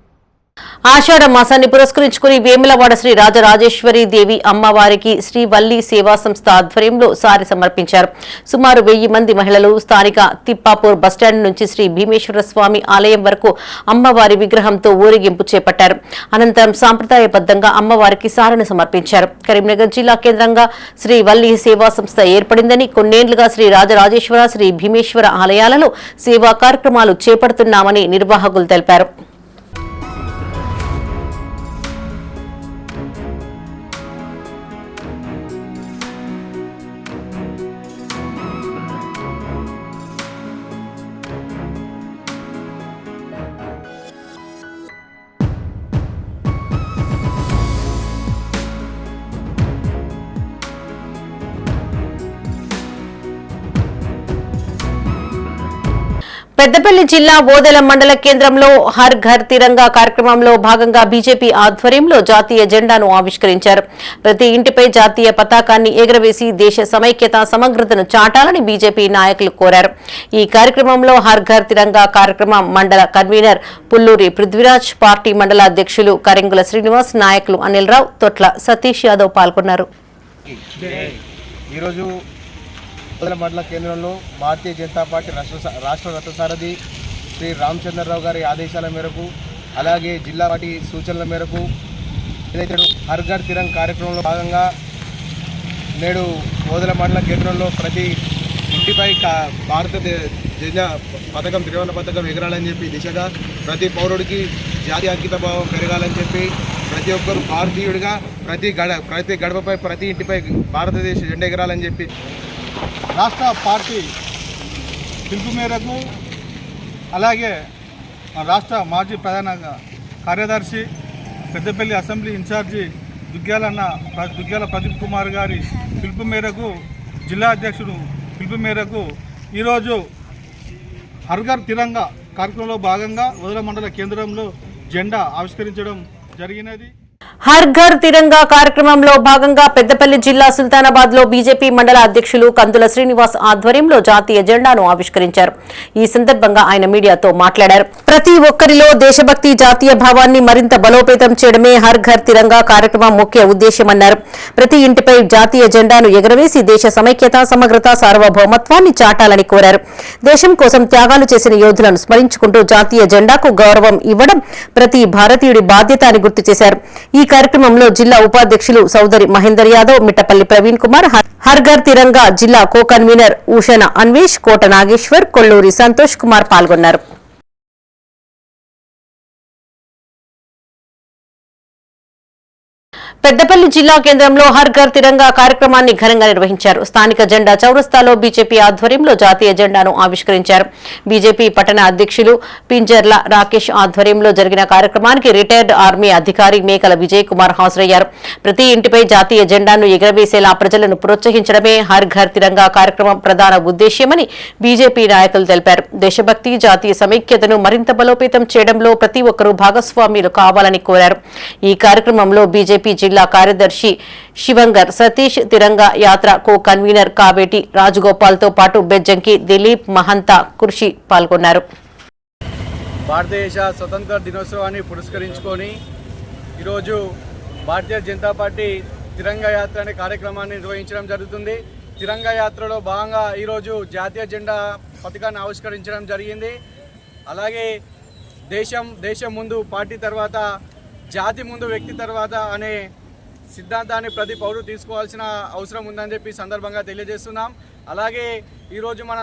ఆషాఢ మాసాన్ని పురస్కరించుకుని వేములవాడ శ్రీ రాజరాజేశ్వరి దేవి అమ్మవారికి శ్రీ వల్లి సేవా సంస్థ ఆధ్వర్యంలో సారి సమర్పించారు. సుమారు 1000 మంది మహిళలు స్థానిక తిప్పాపూర్ బస్టాండ్ నుంచి శ్రీ భీమేశ్వర స్వామి ఆలయం వరకు అమ్మవారి విగ్రహంతో ఊరేగింపు చేపట్టారు. అనంతరం సాంప్రదాయబద్దంగా అమ్మవారికి సారిని సమర్పించారు. కరీంనగర్ జిల్లా కేంద్రంగా శ్రీ వల్లి సేవా సంస్థ ఏర్పడిందని, కొన్నేళ్లుగా శ్రీ రాజరాజేశ్వర, శ్రీ భీమేశ్వర ఆలయాలలో సేవా కార్యక్రమాలు చేపడుతున్నామని నిర్వాహకులు తెలిపారు. పెద్దపల్లి జిల్లా ఓదెల మండల కేంద్రంలో హర్ ఘర్ తిరంగా కార్యక్రమంలో భాగంగా బీజేపీ ఆధ్వర్యంలో జాతీయ జెండాను ఆవిష్కరించారు. ప్రతి ఇంటిపై జాతీయ పతాకాన్ని ఎగురవేసి దేశ సమైక్యత సమగ్రతను చాటాలని బీజేపీ నాయకులు కోరారు. ఈ కార్యక్రమంలో హర్ ఘర్ తిరంగా కార్యక్రమం మండల కన్వీనర్ పుల్లూరి పృథ్వీరాజ్, పార్టీ మండల అధ్యక్షులు కరింగుల శ్రీనివాస్, నాయకులు అనిల్ రావు, తొట్ల సతీష్ యాదవ్ పాల్గొన్నారు. ఈరోజు మండల కేంద్రంలో భారతీయ జనతా పార్టీ రాష్ట్ర రథసారథి శ్రీ రామచంద్రరావు గారి ఆదేశాల మేరకు, అలాగే జిల్లా పార్టీ సూచనల మేరకు ఏదైతే హర్ ఘర్ తిరంగ్ కార్యక్రమంలో భాగంగా నేడు ఓదెల మండల కేంద్రంలో ప్రతి ఇంటిపై భారత జెండా పథకం, త్రివర్ణ పథకం ఎగరాలని చెప్పి దిశగా ప్రతి పౌరుడికి జాతీయ అంకిత భావం పెరగాలని చెప్పి ప్రతి ఒక్కరు భారతీయుడిగా ప్రతి గడపపై ప్రతి ఇంటిపై భారతదేశ జెండా ఎగరాలని చెప్పి రాష్ట్ర పార్టీ పిలుపు మేరకు, అలాగే రాష్ట్ర మాజీ ప్రధాన కార్యదర్శి పెద్దపల్లి అసెంబ్లీ ఇన్ఛార్జి దుగ్గ్యాల ప్రదీప్ కుమార్ గారి పిలుపు మేరకు, జిల్లా అధ్యక్షుడు పిలుపు మేరకు ఈరోజు హర్ ఘర్ తిరంగా కార్యక్రమంలో భాగంగా ఓదెల మండల కేంద్రంలో జెండా ఆవిష్కరించడం జరిగినది. హర్ ఘర్ తిరంగా కార్యక్రమంలో భాగంగా పెద్దపల్లి జిల్లా సుల్తానాబాద్ లో బీజేపీ మండల అధ్యక్షులు కందుల శ్రీనివాస్ ఆధ్వర్యంలో జాతీయ జెండాను ఆవిష్కరించారు. ఈ సందర్భంగా ఆయన మీడియాతో మాట్లాడారు. ప్రతి ఒక్కరిలో దేశభక్తి, జాతీయ భావాన్ని మరింత బలోపేతం చేయడమే హర్ ఘర్ తిరంగా కార్యక్రమం ముఖ్య ఉద్దేశ్యమన్నారు. ప్రతి ఇంటిపై జాతీయ జెండాను ఎగురవేసి దేశ సమైక్యత, సమగ్రత, సార్వభౌమత్వాన్ని చాటాలని కోరారు. దేశం కోసం త్యాగాలు చేసిన యోధులను స్మరించుకుంటూ జాతీయ జెండాకు గౌరవం ఇవ్వడం ప్రతి భారతీయుడి బాధ్యత అని గుర్తు చేశారు. ఈ కార్యక్రమంలో జిల్లా ఉపాధ్యక్షులు సౌదరి మహేందర్ యాదవ్, మిట్టపల్లి ప్రవీణ్ కుమార్, హర్ ఘర్ తిరంగా జిల్లా కో కన్వీనర్ ఉషన అన్వేష్, కోట నాగేశ్వర్, కొల్లూరి సంతోష్ కుమార్ పాల్గొన్నారు. పెద్దపల్లి జిల్లా కేంద్రంలో హర్ ఘర్ తిరంగా కార్యక్రమాన్ని ఘనంగా నిర్వహించారు. స్థానిక జెండా చౌరస్తాలో బీజేపీ ఆధ్వర్యంలో జాతీయ జెండాను ఆవిష్కరించారు. బీజేపీ పట్టణ అధ్యక్షులు పింజర్ల రాకేష్ ఆధ్వర్యంలో జరిగిన కార్యక్రమానికి రిటైర్డ్ ఆర్మీ అధికారి మేకల విజయ్ కుమార్ హాజరయ్యారు. ప్రతి ఇంటిపై జాతీయ జెండాను ఎగరవేసేలా ప్రజలను ప్రోత్సహించడమే హర్ ఘర్ తిరంగా కార్యక్రమం ప్రధాన ఉద్దేశ్యమని బీజేపీ నాయకులు తెలిపారు. దేశభక్తి, జాతీయ సమైక్యతను మరింత బలోపేతం చేయడంలో ప్రతి ఒక్కరూ భాగస్వామ్యులు కావాలని కోరారు. ఈ కార్యక్రమంలో బీజేపీ జిల్లా కార్యదర్శి శివంగర్ సతీష్, తిరంగా యాత్ర కో కన్వీనర్ కావేటి రాజగోపాల్ తో పాటు బెజ్జంకి దిలీప్, మహంత, కృషి పాల్గొన్నారు. భారతదేశ స్వతంత్ర దినోత్సవాన్ని పురస్కరించుకొని ఈరోజు భారతీయ జనతా పార్టీ తిరంగా యాత్ర అనే కార్యక్రమాన్ని నిర్వహించడం జరుగుతుంది. తిరంగా యాత్రలో భాగంగా ఈరోజు జాతీయ జెండా పథకాన్ని ఆవిష్కరించడం జరిగింది. అలాగే దేశం ముందు పార్టీ తర్వాత, జాతి ముందు వ్యక్తి తర్వాత అనే సిద్ధాంతాన్ని ప్రతి పౌరుడు తీసుకోవాల్సిన అవసరం ఉందని చెప్పి సందర్భంగా తెలియజేస్తున్నాం. అలాగే ఈరోజు మన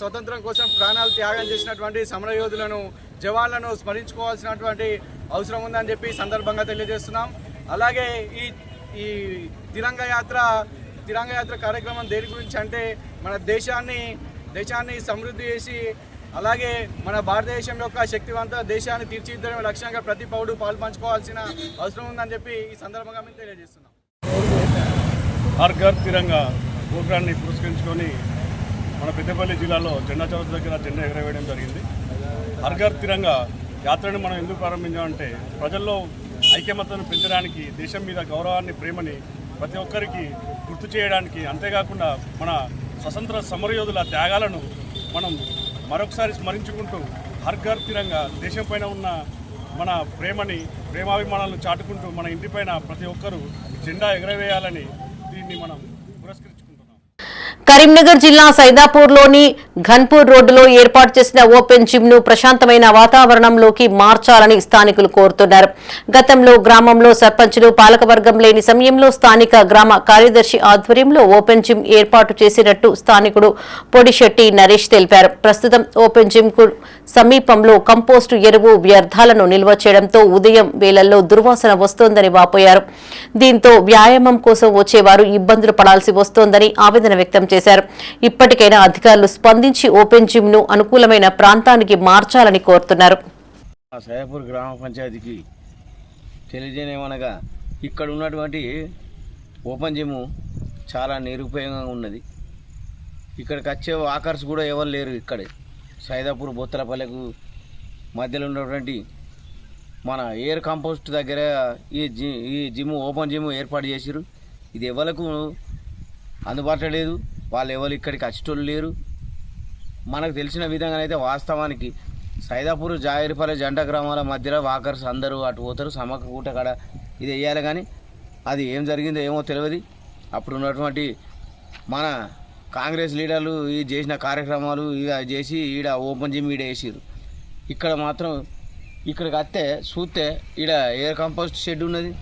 స్వతంత్రం కోసం ప్రాణాలు త్యాగం చేసినటువంటి సమరయోధులను, జవాన్లను స్మరించుకోవాల్సినటువంటి అవసరం ఉందని చెప్పి సందర్భంగా తెలియజేస్తున్నాం. అలాగే ఈ తిరంగా యాత్ర కార్యక్రమం దేని గురించి అంటే మన దేశాన్ని సమృద్ధి చేసి, అలాగే మన భారతదేశం యొక్క శక్తివంత దేశాన్ని తీర్చిదిద్దడం లక్ష్యంగా ప్రతి పౌరుడు పాల్పంచుకోవాల్సిన అవసరం ఉందని చెప్పి ఈ సందర్భంగా మేము తెలియజేస్తున్నాం. హర్ ఘర్ తిరంగా ప్రోగ్రాన్ని పురస్కరించుకొని మన పెద్దపల్లి జిల్లాలో జెండా చౌరస్తా దగ్గర జెండా ఎగరవేయడం జరిగింది. హర్ ఘర్ తిరంగా యాత్రను మనం ఎందుకు ప్రారంభించామంటే ప్రజల్లో ఐక్యమత్యను పెంచడానికి, దేశం మీద గౌరవాన్ని, ప్రేమని ప్రతి ఒక్కరికి గుర్తు చేయడానికి, అంతేకాకుండా మన స్వతంత్ర సమరయోధుల త్యాగాలను మనం మరొకసారి స్మరించుకుంటూ హర్ ఘర్ తిరంగా దేశం పైన ఉన్న మన ప్రేమాభిమానాలను చాటుకుంటూ మన ఇంటిపైన ప్రతి ఒక్కరూ జెండా ఎగరవేయాలని దీన్ని మనం పురస్కరించుకుంటున్నాం. కరీంనగర్ జిల్లా సైదాపూర్లోని ఘన్పూర్ రోడ్డులో ఏర్పాటు చేసిన ఓపెన్ జిమ్ ను ప్రశాంతమైన వాతావరణంలోకి మార్చాలని స్థానికులు కోరుతున్నారు. గతంలో గ్రామంలో సర్పంచులు, పాలకవర్గం లేని సమయంలో స్థానిక గ్రామ కార్యదర్శి ఆధ్వర్యంలో ఓపెన్ జిమ్ ఏర్పాటు చేసినట్టు స్థానికుడు పొడిశెట్టి నరేష్ తెలిపారు. ప్రస్తుతం ఓపెన్ జిమ్ కు సమీపంలో కంపోస్టు ఎరువు వ్యర్థాలను నిల్వ చేయడంతో ఉదయం వేళల్లో దుర్వాసన వస్తోందని వాపోయారు. దీంతో వ్యాయామం కోసం వచ్చేవారు ఇబ్బందులు పడాల్సి వస్తోందని ఆవేదన వ్యక్తం చేశారు. ఇప్పటికైనా అధికారులు స్పందించి ఓపెన్ జిమ్ ను అనుకూలమైన ప్రాంతానికి మార్చాలని కోరుతున్నారు. సైదాపూర్ గ్రామ పంచాయతీకి తెలియజేయమనగా ఇక్కడ ఉన్నటువంటి ఓపెన్ జిమ్ చాలా నిరుపయోగంగా ఉన్నది. ఇక్కడికి వచ్చే వాకర్స్ కూడా ఎవరు లేరు. ఇక్కడే సైదాపూర్ బొత్తలపల్లెకు మధ్యలో ఉన్నటువంటి మన ఎయిర్ కంపోస్ట్ దగ్గర ఈ జిమ్ ఓపెన్ జిమ్ ఏర్పాటు చేసిరు. ఇది ఎవరికి అందుబాటులో లేదు. వాళ్ళు ఎవరు ఇక్కడికి వచ్చేటోళ్ళు లేరు. మనకు తెలిసిన విధంగానైతే వాస్తవానికి సైదాపూర్, జాయిరిపల్లె జంట గ్రామాల మధ్యలో వాకర్స్ అందరూ అటు పోతారు. సమక్క కూట కాడ ఇది వేయాలి, కానీ అది ఏం జరిగిందో ఏమో తెలియదు. అప్పుడు ఉన్నటువంటి మన కాంగ్రెస్ లీడర్లు ఈ చేసిన కార్యక్రమాలు ఇక చేసి ఈడ ఓపెన్ జిమ్ ఈడ వేసారు. ఇక్కడ మాత్రం ఇక్కడికి వస్తే చూస్తే ఈడ ఎయిర్ కంపోస్ట్ షెడ్ ఉన్నది,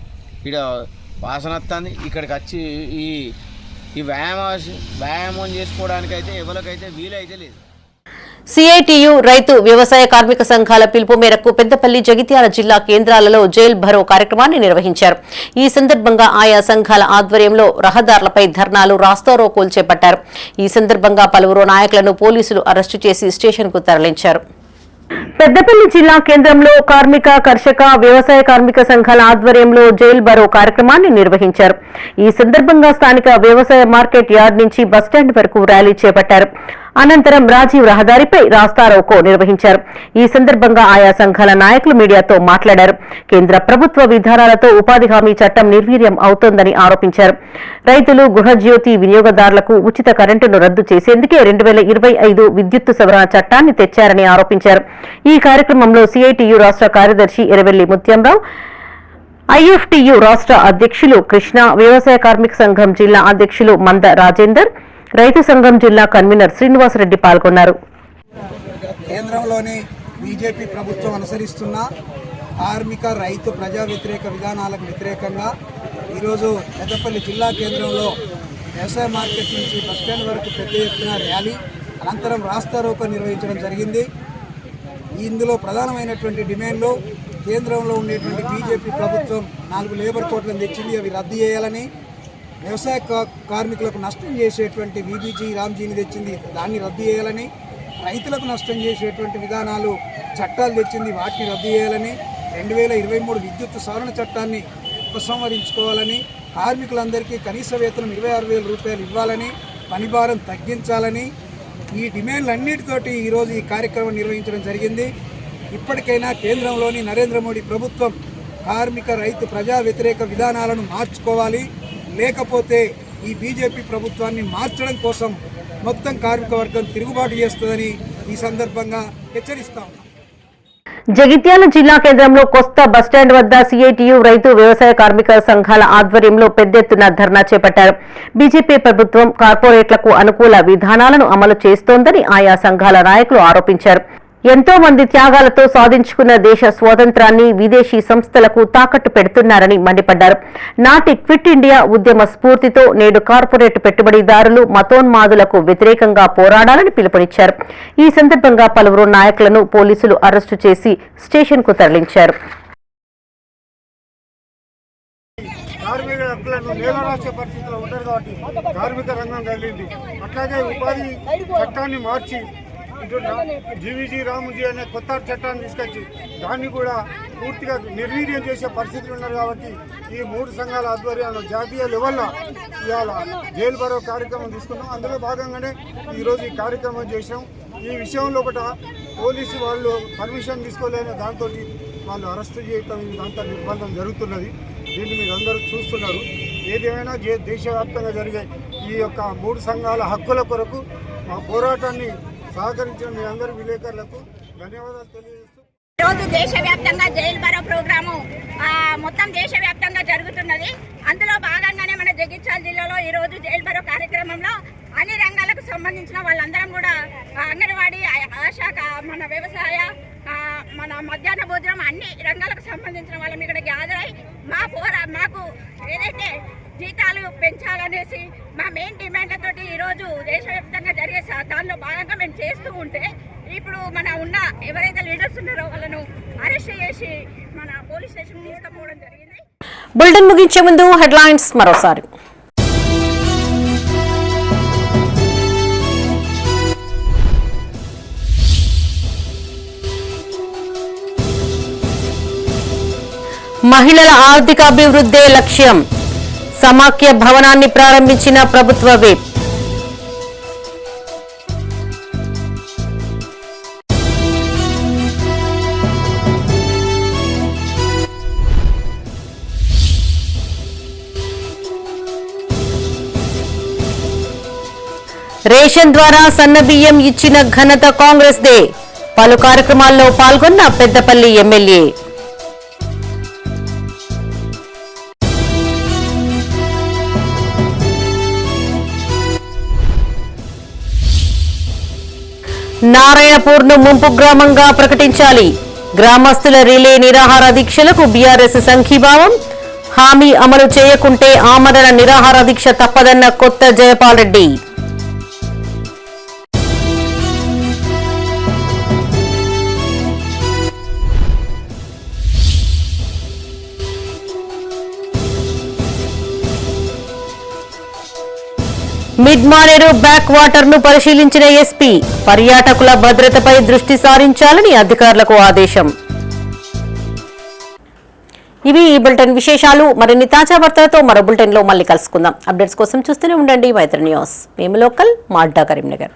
ఈడ వాసన వస్తుంది. ఇక్కడికి వచ్చి ఈ వ్యాయామం చేసుకోవడానికైతే ఎవరికైతే వీలైతే లేదు. సిఐటియు రైతు వ్యవసాయ కార్మిక సంఘాల పిలుపు మేరకు పెద్దపల్లి, జగిత్యాల జిల్లా కేంద్రాలలో జైల్ భరో కార్యక్రమాన్ని నిర్వహించారు. ఈ సందర్భంగా ఆయా సంఘాల ఆధ్వర్యంలో రహదారులపై ధర్నాలు, రాస్తారోకోలు చేపట్టారు. ఈ సందర్భంగా పలువురు నాయకులను పోలీసులు అరెస్టు చేసి స్టేషన్కు తరలించారు. పెద్దపల్లి జిల్లా కేంద్రంలో కార్మిక, కర్షక, వ్యవసాయ కార్మిక సంఘాల ఆధ్వర్యంలో జైల్ భరో కార్యక్రమాన్ని నిర్వహించారు. ఈ సందర్భంగా స్థానిక వ్యవసాయ మార్కెట్ యార్డ్ నుంచి బస్టాండ్ వరకు ర్యాలీ చేపట్టారు. అనంతరం రాజీవ్ రహదారిపై రాస్తారోకో నిర్వహించారు. ఈ సందర్భంగా ఆయా సంఘాల నాయకులు మీడియాతో మాట్లాడారు. కేంద్ర ప్రభుత్వ విధానాలతో ఉపాధి హామీ చట్టం నిర్వీర్యం అవుతోందని ఆరోపించారు. రైతులు, గృహజ్యోతి వినియోగదారులకు ఉచిత కరెంటును రద్దు చేసేందుకే 2025 విద్యుత్తు సవరణ చట్టాన్ని తెచ్చారని ఆరోపించారు. ఈ కార్యక్రమంలో సిఐటియు రాష్ట్ర కార్యదర్శి ఎరవెల్లి ముత్యంరావు, ఐఎఫ్టియు రాష్ట్ర అధ్యక్షులు కృష్ణ, వ్యవసాయ కార్మిక సంఘం జిల్లా అధ్యక్షులు మంద రాజేందర్, రైతు సంఘం జిల్లా కన్వీనర్ శ్రీనివాసరెడ్డి పాల్గొన్నారు. కేంద్రంలోని బీజేపీ ప్రభుత్వం అనుసరిస్తున్న కార్మిక, రైతు, ప్రజా వ్యతిరేక విధానాలకు వ్యతిరేకంగా ఈరోజు పెద్దపల్లి జిల్లా కేంద్రంలో వ్యవసాయ మార్కెట్ నుంచి బస్టాండ్ వరకు పెద్ద ఎత్తున ర్యాలీ, అనంతరం రాస్తారోకో నిర్వహించడం జరిగింది. ఇందులో ప్రధానమైనటువంటి డిమాండ్లు కేంద్రంలో ఉండేటువంటి బీజేపీ ప్రభుత్వం 4 లేబర్ కోడ్లను తెచ్చింది, అవి రద్దు చేయాలని, వ్యవసాయ కార్మికులకు నష్టం చేసేటువంటి వీబీజీ రామ్జీని తెచ్చింది, దాన్ని రద్దు చేయాలని, రైతులకు నష్టం చేసేటువంటి విధానాలు చట్టాలు తెచ్చింది, వాటిని రద్దు చేయాలని, 2023 విద్యుత్ సవరణ చట్టాన్ని ఉపసంహరించుకోవాలని, కార్మికులందరికీ కనీస వేతనం 26,000 రూపాయలు ఇవ్వాలని, పనిభారం తగ్గించాలని, ఈ డిమాండ్లన్నిటితోటి ఈరోజు ఈ కార్యక్రమం నిర్వహించడం జరిగింది. ఇప్పటికైనా కేంద్రంలోని నరేంద్ర మోడీ ప్రభుత్వం కార్మిక, రైతు, ప్రజా వ్యతిరేక విధానాలను మార్చుకోవాలి, లేకపోతే ఈ బీజేపీ ప్రభుత్వాన్ని మార్చడం కోసం మొత్తం కార్మిక వర్గం తిరుగుబాటు చేస్తుందని ఈ సందర్భంగా హెచ్చరిస్తాం. జగిత్యాల జిల్లా కేంద్రంలో కొత్త బస్టాండ్ వద్ద సిఐటియు రైతు వ్యవసాయ కార్మిక సంఘాల ఆధ్వర్యంలో పెద్ద ఎత్తున ధర్నా చేపట్టారు. బీజేపీ ప్రభుత్వం కార్పొరేట్లకు అనుకూల విధానాలను అమలు చేస్తోందని ఆయా సంఘాల నాయకులు ఆరోపించారు. ఎంతో మంది త్యాగాలతో సాధించుకున్న దేశ స్వాతంత్రాన్ని విదేశీ సంస్థలకు తాకట్టు పెడుతున్నారని మండిపడ్డారు. నాటి క్విట్ ఇండియా ఉద్యమ స్ఫూర్తితో నేడు కార్పొరేట్ పెట్టుబడిదారులు, మతోన్మాదులకు వ్యతిరేకంగా పోరాడాలని పిలుపునిచ్చారు. ఈ సందర్భంగా పలువురు నాయకులను పోలీసులు అరెస్టు చేసి స్టేషన్కు తరలించారు. కార్మిక హక్కులను నేలరాసే పరిస్థితిలో ఉంటారు కాబట్టి కార్మిక రంగం కలిగింది. అట్లాగే ఉపాధి చట్టాన్ని మార్చి జీవీజీ రాముజీ అనే కొత్త చట్టాన్ని తీసుకొచ్చి దాన్ని కూడా పూర్తిగా నిర్వీర్యం చేసే పరిస్థితులు ఉన్నారు. కాబట్టి ఈ 3 సంఘాల ఆధ్వర్యంలో జాతీయ లెవెల్లో ఇవాళ జైలు భరో కార్యక్రమం తీసుకున్నాం. అందులో భాగంగానే ఈరోజు ఈ కార్యక్రమం చేసాం. ఈ విషయంలో ఒకట పోలీసు వాళ్ళు పర్మిషన్ తీసుకోలేని దాంతో వాళ్ళు అరెస్ట్ చేయటం, ఇదంతా నిర్బంధం జరుగుతున్నది. దీన్ని మీరు అందరూ చూస్తున్నారు. ఏదేమైనా దేశవ్యాప్తంగా జరిగే ఈ యొక్క 3 సంఘాల హక్కుల కొరకు మా పోరాటాన్ని సహకరించిన మీ అందరి విలేకరులకు ధన్యవాదాలు తెలియజేస్తూ, ఈరోజు దేశవ్యాప్తంగా జైలు భరో ప్రోగ్రాము మొత్తం దేశవ్యాప్తంగా జరుగుతున్నది. అందులో భాగంగానే మన జగిత్యాల జిల్లాలో ఈరోజు జైలు భరో కార్యక్రమంలో అన్ని రంగాలకు సంబంధించిన వాళ్ళందరం కూడా అంగన్వాడీ, ఆశా, మన వ్యవసాయ, మన మధ్యాహ్న భోజనం అన్ని రంగాలకు సంబంధించిన వాళ్ళం ఇక్కడ గ్యాదర్ అయి మాకు ఏదైతే జీతాలు పెంచాలనేసి మా మెయిన్ డిమాండ్లతోటి ఈరోజు దేశవ్యాప్తంగా జరిగే దానిలో భాగంగా మేము చేస్తూ ఉంటే ఇప్పుడు మన ఉన్న ఎవరైతే లీడర్స్ ఉన్నారో వాళ్ళను అరెస్ట్ చేసి మన పోలీస్ స్టేషన్ తీసుకుపోవడం జరిగింది. బులెటిన్ ముగించే ముందు హెడ్లైన్స్ మరోసారి. మహిళల ఆర్థిక అభివృద్ధే లక్ష్యం, సమాఖ్య భవనాన్ని ప్రారంభించిన ప్రభుత్వ విప్. రేషన్ ద్వారా సన్నబియ్యం ఇచ్చిన ఘనత కాంగ్రెస్ దే, పలు కార్యక్రమాల్లో పాల్గొన్న పెద్దపల్లి ఎమ్మెల్యే. నారాయణపూర్ను ముంపు గ్రామంగా ప్రకటించాలి. గ్రామస్తుల రిలే నిరాహార దీక్షలకు బీఆర్ఎస్ సంఘీభావం. హామీ అమలు చేయకుంటే ఆమరణ నిరాహార దీక్ష తప్పదన్న కొత్త Jayapal Reddy. Mid Maneru back water ను పరిశీలించిన ఎస్పీ. పర్యాటకుల భద్రతపై దృష్టి సారించాలని అధికారులకు ఆదేశం. ఇవి ఈ బులెటిన్ విశేషాలు. మరిన్ని తాజా వార్తలతో మరో బులెటిన్ లో మళ్ళీ కలుసుకుందాం. అప్డేట్స్ కోసం చూస్తూనే ఉండండి మైత్రి న్యూస్. మేము లోకల్, మాడ్డా, కరీంనగర్.